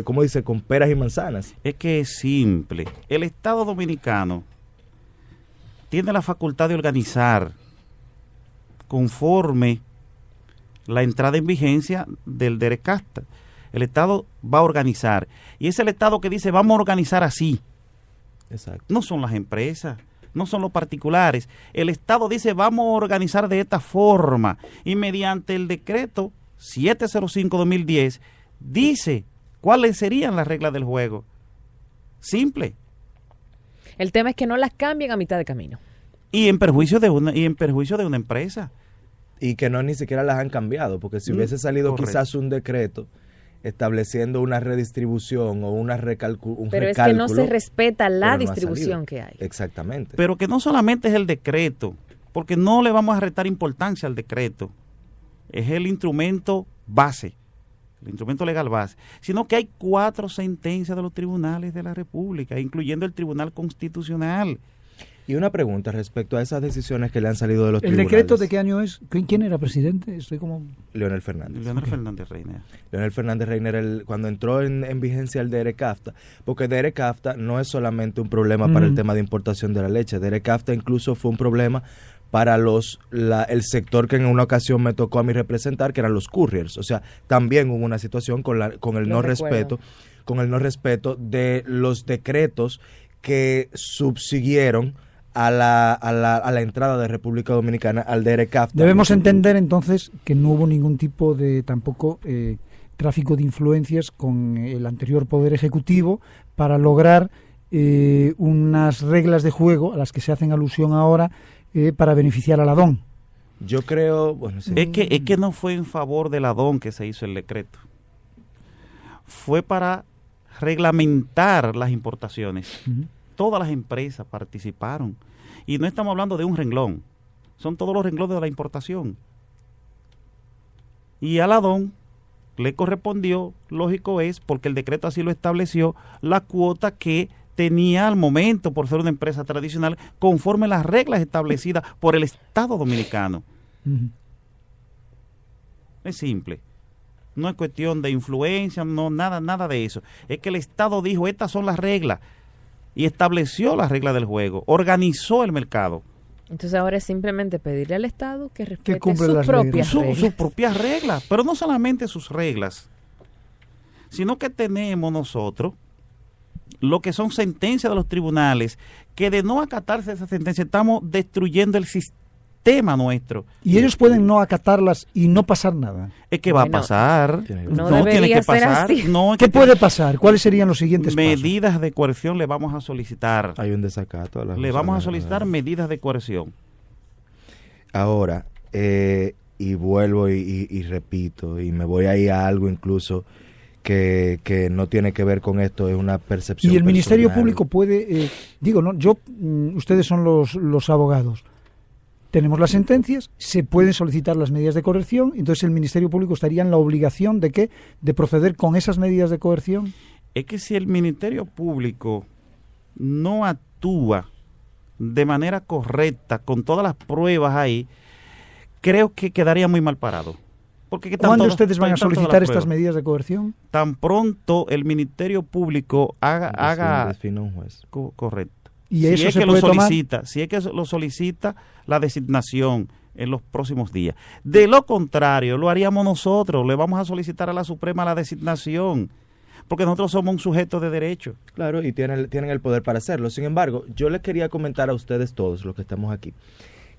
¿cómo dice? Con peras y manzanas. Es que es simple. El Estado Dominicano tiene la facultad de organizar conforme la entrada en vigencia del DERECASTA. El Estado va a organizar. Y es el Estado que dice: vamos a organizar así. Exacto. No son las empresas, no son los particulares. El Estado dice: vamos a organizar de esta forma. Y mediante el decreto 705-2010 dice cuáles serían las reglas del juego. Simple. El tema es que no las cambien a mitad de camino. Y en perjuicio de una empresa. Y que no ni siquiera las han cambiado, porque si hubiese salido quizás un decreto estableciendo una redistribución o un recálculo. Pero es que no se respeta la distribución que hay. Exactamente. Pero que no solamente es el decreto, porque no le vamos a restar importancia al decreto. Es el instrumento base, el instrumento legal base, sino que hay 4 sentencias de los tribunales de la República, incluyendo el Tribunal Constitucional. Y una pregunta respecto a esas decisiones que le han salido de los ¿El tribunales. decreto de qué año es? ¿Quién era presidente? Estoy como... Leonel Fernández. Leonel Fernández Reiner. Leonel Fernández Reiner, cuando entró en vigencia el DERECAFTA, porque DERECAFTA no es solamente un problema para el tema de importación de la leche. DERECAFTA incluso fue un problema para el sector que en una ocasión me tocó a mí representar, que eran los couriers. O sea, también hubo una situación con el no respeto de los decretos que subsiguieron a la entrada de República Dominicana al DERECAFTA. Debemos entender entonces que no hubo ningún tipo de tampoco tráfico de influencias con el anterior Poder Ejecutivo para lograr unas reglas de juego a las que se hacen alusión ahora para beneficiar a la DON. Yo creo... Bueno, sí. Es que no fue en favor de la DON que se hizo el decreto. Fue para reglamentar las importaciones. Todas las empresas participaron. Y no estamos hablando de un renglón. Son todos los renglones de la importación. Y a la DON le correspondió, lógico es, porque el decreto así lo estableció, la cuota que tenía al momento por ser una empresa tradicional conforme las reglas establecidas por el Estado Dominicano. Es simple. No es cuestión de influencia, no nada de eso. Es que el Estado dijo, estas son las reglas. Y estableció las reglas del juego, organizó el mercado. Entonces ahora es simplemente pedirle al Estado que respete sus propias reglas, pero no solamente sus reglas, sino que tenemos nosotros lo que son sentencias de los tribunales, que de no acatarse esa sentencia estamos destruyendo el sistema nuestro. Y ellos pueden no acatarlas y no pasar nada. Es que va a pasar. No tiene que pasar. ¿Qué puede pasar? ¿Cuáles serían los siguientes medidas pasos? De coerción le vamos a solicitar. Hay un desacato. Le vamos a solicitar medidas de coerción. Ahora, y vuelvo y repito, y me voy ahí a algo incluso que no tiene que ver con esto, es una percepción. Y el personal. Ministerio Público puede, ustedes son los abogados. Tenemos las sentencias, se pueden solicitar las medidas de coerción, entonces el Ministerio Público estaría en la obligación de ¿qué? De proceder con esas medidas de coerción. Es que si el Ministerio Público no actúa de manera correcta, con todas las pruebas ahí, creo que quedaría muy mal parado. Porque ¿cuándo ustedes van a solicitar estas medidas de coerción? Tan pronto el Ministerio Público haga define un juez. Correcto. ¿Y si eso es se que puede lo tomar? Si es que lo solicita la designación en los próximos días. De lo contrario, lo haríamos nosotros. Le vamos a solicitar a la Suprema la designación. Porque nosotros somos un sujeto de derecho. Claro, y tienen el poder para hacerlo. Sin embargo, yo les quería comentar a ustedes todos, los que estamos aquí,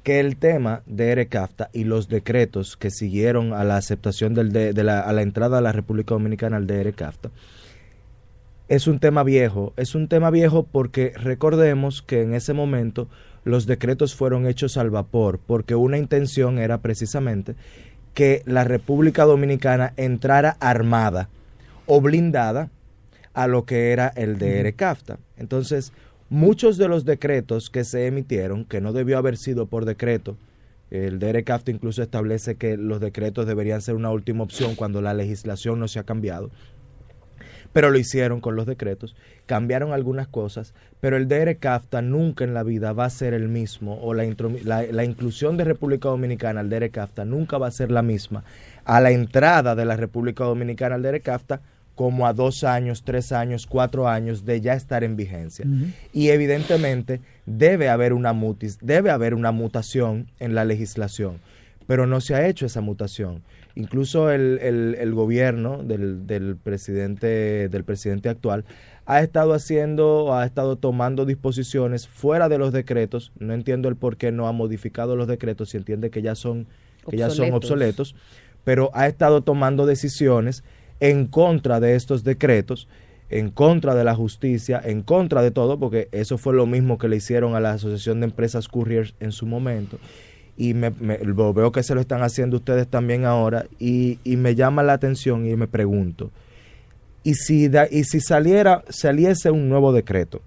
que el tema de DERECAFTA y los decretos que siguieron a la aceptación a la entrada de la República Dominicana al DERECAFTA es un tema viejo. Es un tema viejo porque recordemos que en ese momento los decretos fueron hechos al vapor, porque una intención era precisamente que la República Dominicana entrara armada o blindada a lo que era el DERECAFTA. Entonces, muchos de los decretos que se emitieron, que no debió haber sido por decreto, el DERECAFTA incluso establece que los decretos deberían ser una última opción cuando la legislación no se ha cambiado, pero lo hicieron con los decretos, cambiaron algunas cosas, pero el DERECAFTA nunca en la vida va a ser el mismo, o la inclusión de República Dominicana al DERECAFTA nunca va a ser la misma a la entrada de la República Dominicana al DERECAFTA como a 2 años, 3 años, 4 años de ya estar en vigencia. Y evidentemente debe haber una mutación en la legislación, pero no se ha hecho esa mutación. Incluso el gobierno del presidente actual ha estado tomando disposiciones fuera de los decretos. No entiendo el por qué no ha modificado los decretos, si entiende que ya son obsoletos, pero ha estado tomando decisiones en contra de estos decretos, en contra de la justicia, en contra de todo, porque eso fue lo mismo que le hicieron a la Asociación de Empresas Couriers en su momento. Y veo que se lo están haciendo ustedes también ahora, y me llama la atención y me pregunto, ¿y si saliese un nuevo decreto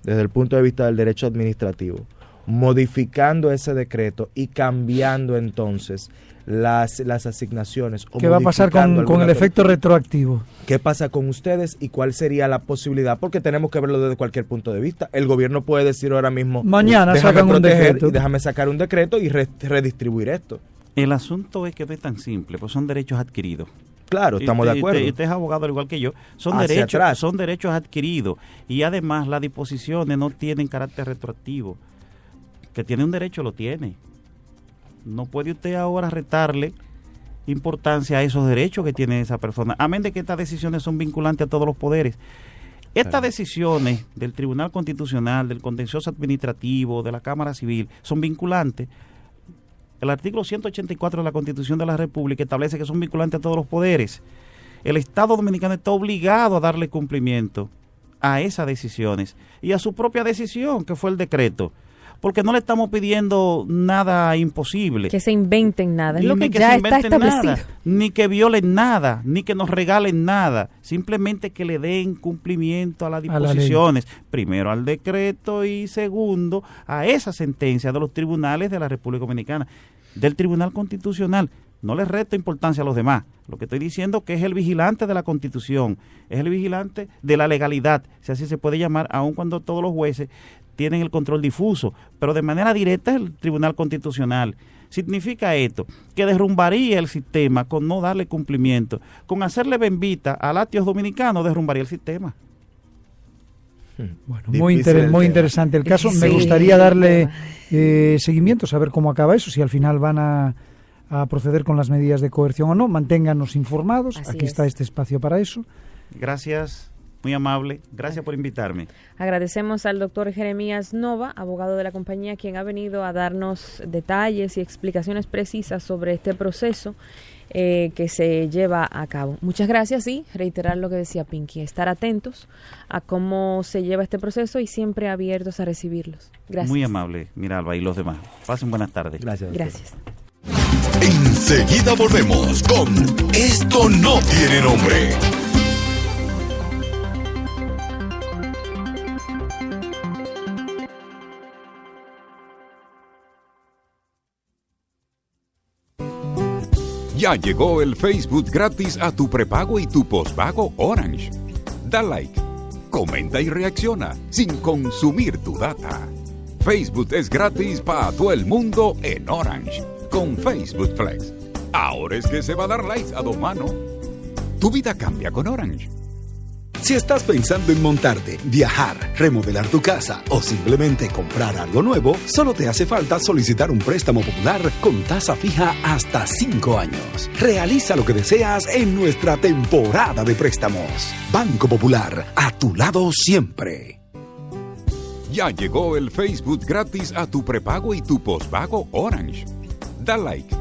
desde el punto de vista del derecho administrativo, modificando ese decreto y cambiando entonces las asignaciones. ¿Qué va a pasar con el efecto retroactivo? ¿Qué pasa con ustedes y cuál sería la posibilidad? Porque tenemos que verlo desde cualquier punto de vista. El gobierno puede decir ahora mismo, mañana sacan un decreto. Y déjame sacar un decreto y redistribuir esto. El asunto es que no es tan simple, pues son derechos adquiridos. Claro, estamos de acuerdo. Y usted es abogado al igual que yo. Son derechos adquiridos. Y además las disposiciones no tienen carácter retroactivo. Que tiene un derecho, lo tiene. No puede usted ahora retarle importancia a esos derechos que tiene esa persona, amén de que estas decisiones son vinculantes a todos los poderes. Estas decisiones del Tribunal Constitucional, del Contencioso Administrativo, de la Cámara Civil, son vinculantes. El artículo 184 de la Constitución de la República establece que son vinculantes a todos los poderes. El Estado Dominicano está obligado a darle cumplimiento a esas decisiones y a su propia decisión, que fue el decreto. Porque no le estamos pidiendo nada imposible. Que se inventen nada, es lo que ya está establecido. Nada, ni que violen nada, ni que nos regalen nada. Simplemente que le den cumplimiento a las disposiciones. Primero al decreto y segundo a esa sentencia de los tribunales de la República Dominicana. Del Tribunal Constitucional. No le resto importancia a los demás. Lo que estoy diciendo es que es el vigilante de la Constitución, es el vigilante de la legalidad, si así se puede llamar, aun cuando todos los jueces tienen el control difuso, pero de manera directa es el Tribunal Constitucional. Significa esto, que derrumbaría el sistema con no darle cumplimiento, con hacerle bembita a latios dominicanos, derrumbaría el sistema. Bueno, muy interesante el caso. Sí. Me gustaría darle seguimiento, saber cómo acaba eso, si al final van a proceder con las medidas de coerción o no. Manténganos informados. Aquí está este espacio para eso. Gracias, muy amable. Gracias por invitarme. Agradecemos al doctor Jeremías Nova, abogado de la compañía, quien ha venido a darnos detalles y explicaciones precisas sobre este proceso que se lleva a cabo. Muchas gracias y reiterar lo que decía Pinky, estar atentos a cómo se lleva este proceso y siempre abiertos a recibirlos. Gracias. Muy amable, Miralba y los demás. Pasen buenas tardes. Gracias. Gracias. Enseguida volvemos con Esto no tiene nombre. Ya llegó el Facebook gratis a tu prepago y tu pospago Orange. Da like, comenta y reacciona sin consumir tu data. Facebook es gratis para todo el mundo en Orange con Facebook Flex. Ahora es que se va a dar likes a dos manos. Tu vida cambia con Orange. Si estás pensando en montarte, viajar, remodelar tu casa o simplemente comprar algo nuevo, solo te hace falta solicitar un préstamo popular con tasa fija hasta 5 años. Realiza lo que deseas en nuestra temporada de préstamos. Banco Popular, a tu lado siempre. Ya llegó el Facebook gratis a tu prepago y tu pospago Orange. Da like,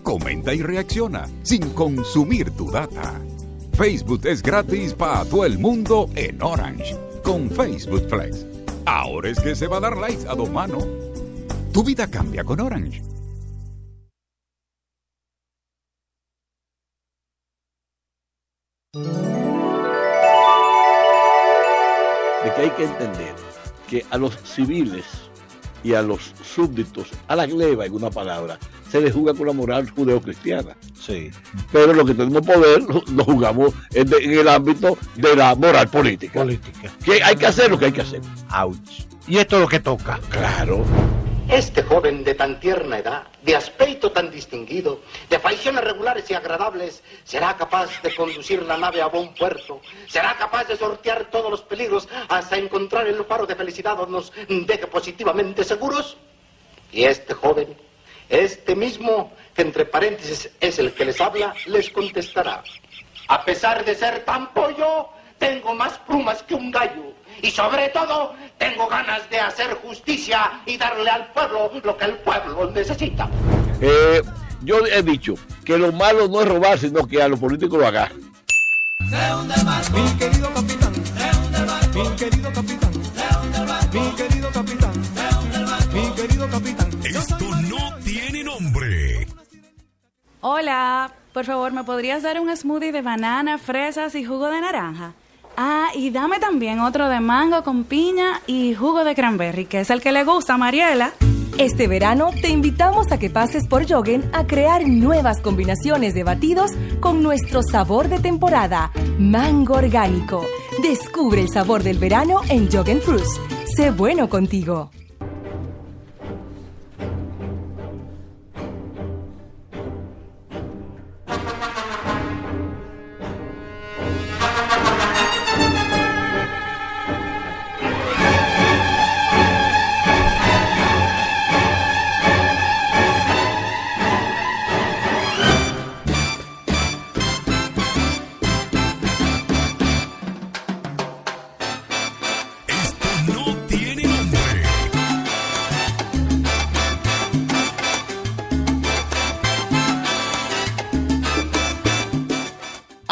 comenta y reacciona sin consumir tu data. Facebook es gratis para todo el mundo en Orange con Facebook Flex. Ahora es que se va a dar likes a dos manos. Tu vida cambia con Orange. De que hay que entender que a los civiles y a los súbditos, a la gleba en una palabra, se les juzga con la moral judeocristiana. Sí. Pero lo que tenemos poder lo jugamos en el ámbito de la moral política. Que hay que hacer lo que hay que hacer. Ouch. Y esto es lo que toca. Claro. Este joven de tan tierna edad, de aspecto tan distinguido, de facciones regulares y agradables, será capaz de conducir la nave a buen puerto, será capaz de sortear todos los peligros hasta encontrar el faro de felicidad donde nos deje positivamente seguros. Y este joven, este mismo, que entre paréntesis es el que les habla, les contestará: a pesar de ser tan pollo, tengo más plumas que un gallo. Y sobre todo, tengo ganas de hacer justicia y darle al pueblo lo que el pueblo necesita. Yo he dicho que lo malo no es robar, sino que a los políticos lo agarran. Mi querido capitán, mi querido capitán, mi querido capitán, mi querido capitán. Esto no tiene nombre. Hola, por favor, ¿me podrías dar un smoothie de banana, fresas y jugo de naranja? Ah, y dame también otro de mango con piña y jugo de cranberry, que es el que le gusta a Mariela. Este verano te invitamos a que pases por Yoggen a crear nuevas combinaciones de batidos con nuestro sabor de temporada, Mango Orgánico. Descubre el sabor del verano en Yoggen Fruits. Sé bueno contigo.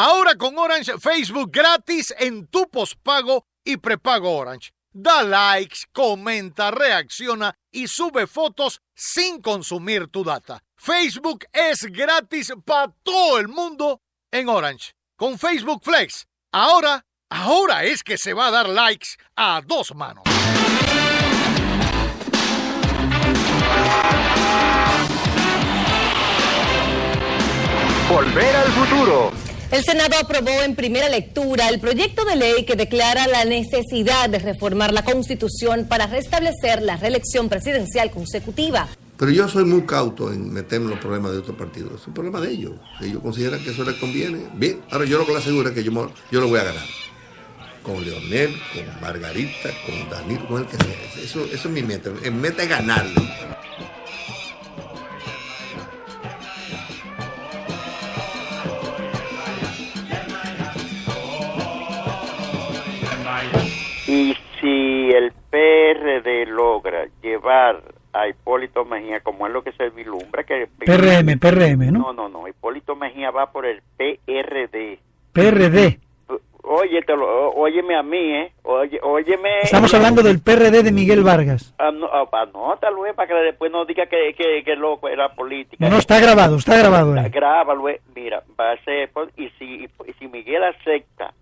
Ahora con Orange Facebook gratis en tu pospago y prepago Orange. Da likes, comenta, reacciona y sube fotos sin consumir tu data. Facebook es gratis para todo el mundo en Orange. Con Facebook Flex, ahora es que se va a dar likes a dos manos. Volver al futuro. El Senado aprobó en primera lectura el proyecto de ley que declara la necesidad de reformar la Constitución para restablecer la reelección presidencial consecutiva. Pero yo soy muy cauto en meterme en los problemas de otros partidos. Es un problema de ellos. Si ellos consideran que eso les conviene, bien. Ahora yo lo que le aseguro es que yo lo voy a ganar. Con Leonel, con Margarita, con Danilo, con el que sea. Eso es mi meta. Mi meta es ganarle. Y si el PRD logra llevar a Hipólito Mejía, como es lo que se vislumbra, que... PRM, ¿no? No, Hipólito Mejía va por el PRD. PRD. Óyeme a mí, óyeme... Estamos hablando del PRD de Miguel Vargas. Anótalo, para que después no diga que loco era política. No, está grabado. Grábalo, mira, va a ser... Y si Miguel acepta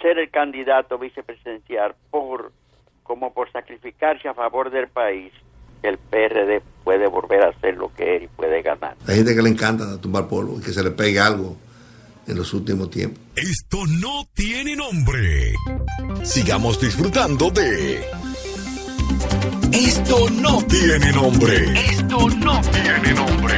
ser el candidato vicepresidencial por sacrificarse a favor del país, el PRD puede volver a ser lo que es y puede ganar. Hay gente que le encanta tumbar polvo y que se le pegue algo en los últimos tiempos. Esto no tiene nombre. Sigamos disfrutando de Esto no tiene nombre. Esto no tiene nombre.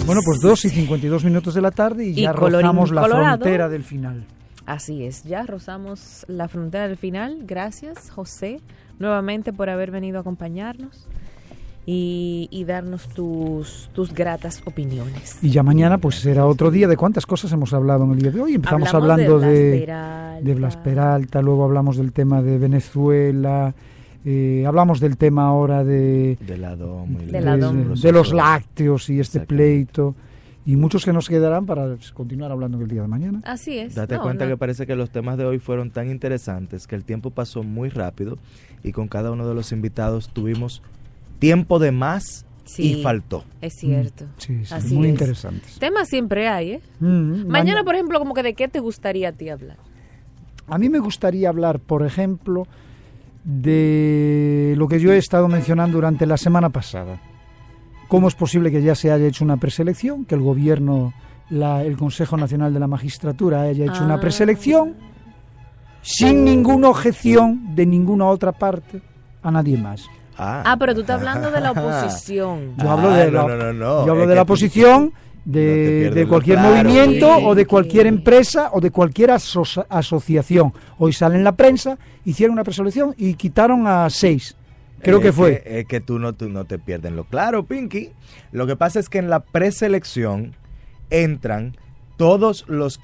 Bueno, pues 2:52 de la tarde y ya rozamos la frontera del final. Así es, ya rozamos la frontera del final. Gracias, José, nuevamente por haber venido a acompañarnos y darnos tus gratas opiniones. Y ya mañana pues será otro día. ¿De cuántas cosas hemos hablado en el día de hoy? Empezamos hablando de Blas Peralta, luego hablamos del tema de Venezuela, hablamos del tema ahora de los lácteos y este pleito, y muchos que nos quedarán para continuar hablando el día de mañana. Así es. Date cuenta que parece que los temas de hoy fueron tan interesantes que el tiempo pasó muy rápido y con cada uno de los invitados tuvimos tiempo de más y faltó. Es cierto. Sí, así muy es. interesantes. Temas siempre hay, ¿eh? Mañana, por ejemplo, como que ¿de qué te gustaría a ti hablar? A mí me gustaría hablar, por ejemplo, de lo que yo he estado mencionando durante la semana pasada. ¿Cómo es posible que ya se haya hecho una preselección, que el gobierno, el Consejo Nacional de la Magistratura haya hecho una preselección sin ninguna objeción de ninguna otra parte a nadie más? Pero tú estás hablando de la oposición. Yo hablo de la oposición de cualquier movimiento o de cualquier empresa o de cualquier asociación. Hoy sale en la prensa, hicieron una preselección y quitaron a 6. Creo que fue. Es que tú no te pierdes lo claro, Pinky. Lo que pasa es que en la preselección entran todos los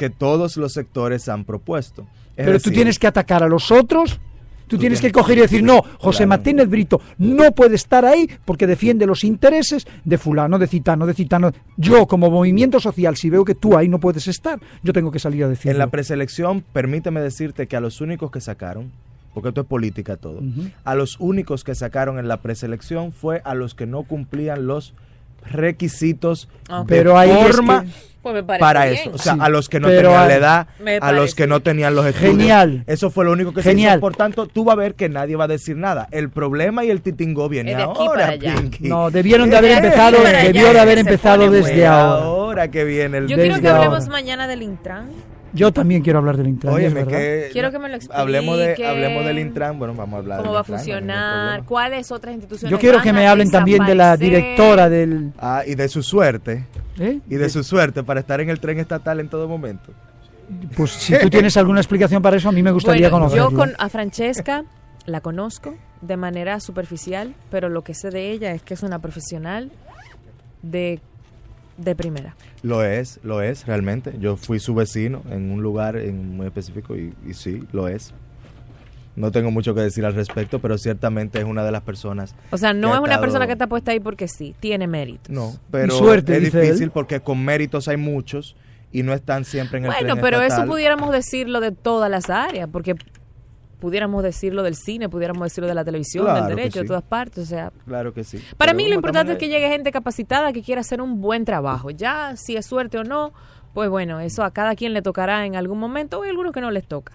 sectores han propuesto. Pero tú tienes que atacar a los otros. Tú tienes que coger y decir, no, José Martínez Brito no puede estar ahí porque defiende los intereses de fulano, de citano. Yo, como movimiento social, si veo que tú ahí no puedes estar, yo tengo que salir a decirlo. En la preselección, permíteme decirte que a los únicos que sacaron, porque esto es política todo, a los únicos que sacaron en la preselección fue a los que no cumplían los requisitos de forma para eso, o sea, sí, a los que no tenían la edad, a los que no tenían los estudios. Genial. Eso fue lo único que se hizo. Por tanto, tú vas a ver que nadie va a decir nada. El problema y el titingo viene ahora, Pinky. No, debieron de haber empezado, debió de haber empezado desde ahora. Ahora que viene el. Yo quiero que hablemos mañana del Intran. Yo también quiero hablar del Intran. Óyeme, quiero que me lo explique. Hablemos del Intran. Bueno, vamos a hablar cómo del va a Intran, funcionar, no cuáles otras instituciones. Yo quiero que me hablen también de la directora del. Y de su suerte. Y de su suerte para estar en el tren estatal en todo momento. Pues si tú tienes alguna explicación para eso, a mí me gustaría conocerla. Yo a Francesca la conozco de manera superficial, pero lo que sé de ella es que es una profesional de primera. Lo es realmente. Yo fui su vecino en un lugar muy específico y sí, lo es. No tengo mucho que decir al respecto, pero ciertamente es una de las personas. O sea, no es una persona que está puesta ahí porque sí, tiene méritos. No, pero suerte, es difícil porque con méritos hay muchos y no están siempre en el tren pero estatal. eso pudiéramos decirlo de todas las áreas, porque pudiéramos decirlo del cine, pudiéramos decirlo de la televisión, Claro del derecho, que sí. de todas partes, o sea. Claro que sí. Para mí lo importante es que llegue gente capacitada que quiera hacer un buen trabajo. Ya si es suerte o no, pues bueno, eso a cada quien le tocará en algún momento, o hay algunos que no les toca.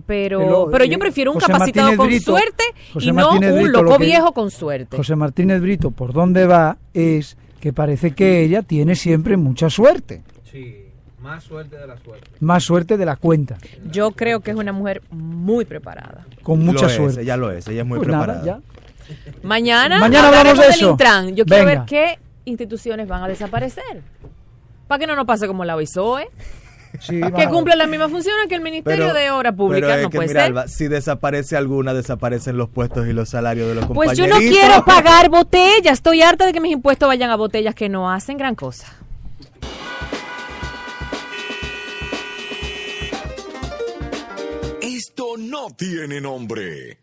Pero yo prefiero un José capacitado Martínez con Brito, suerte José y no Martínez un Brito, loco viejo con suerte. José Martínez Brito, por dónde va es que parece que ella tiene siempre mucha suerte. Sí, más suerte de la suerte. Más suerte de la cuenta. Yo creo que es una mujer muy preparada. Con mucha suerte. Ella lo es, ella es muy Pues preparada. nada, ya. Mañana hablamos de del eso. Intran. Yo quiero Venga. ver qué instituciones van a desaparecer. Para que no nos pase como la OISOE. Sí, que cumple las mismas funciones que el Ministerio de Obras Públicas. Pero es no que, puede mira, ser. Alba, si desaparece alguna, desaparecen los puestos y los salarios de los Pues compañeros. yo no quiero pagar botellas. Estoy harta de que mis impuestos vayan a botellas que no hacen gran cosa. Esto no tiene nombre.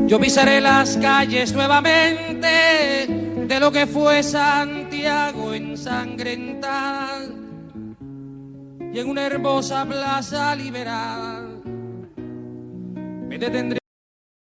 Yo pisaré las calles nuevamente de lo que fue Santiago ensangrentada y en una hermosa plaza liberada me detendré.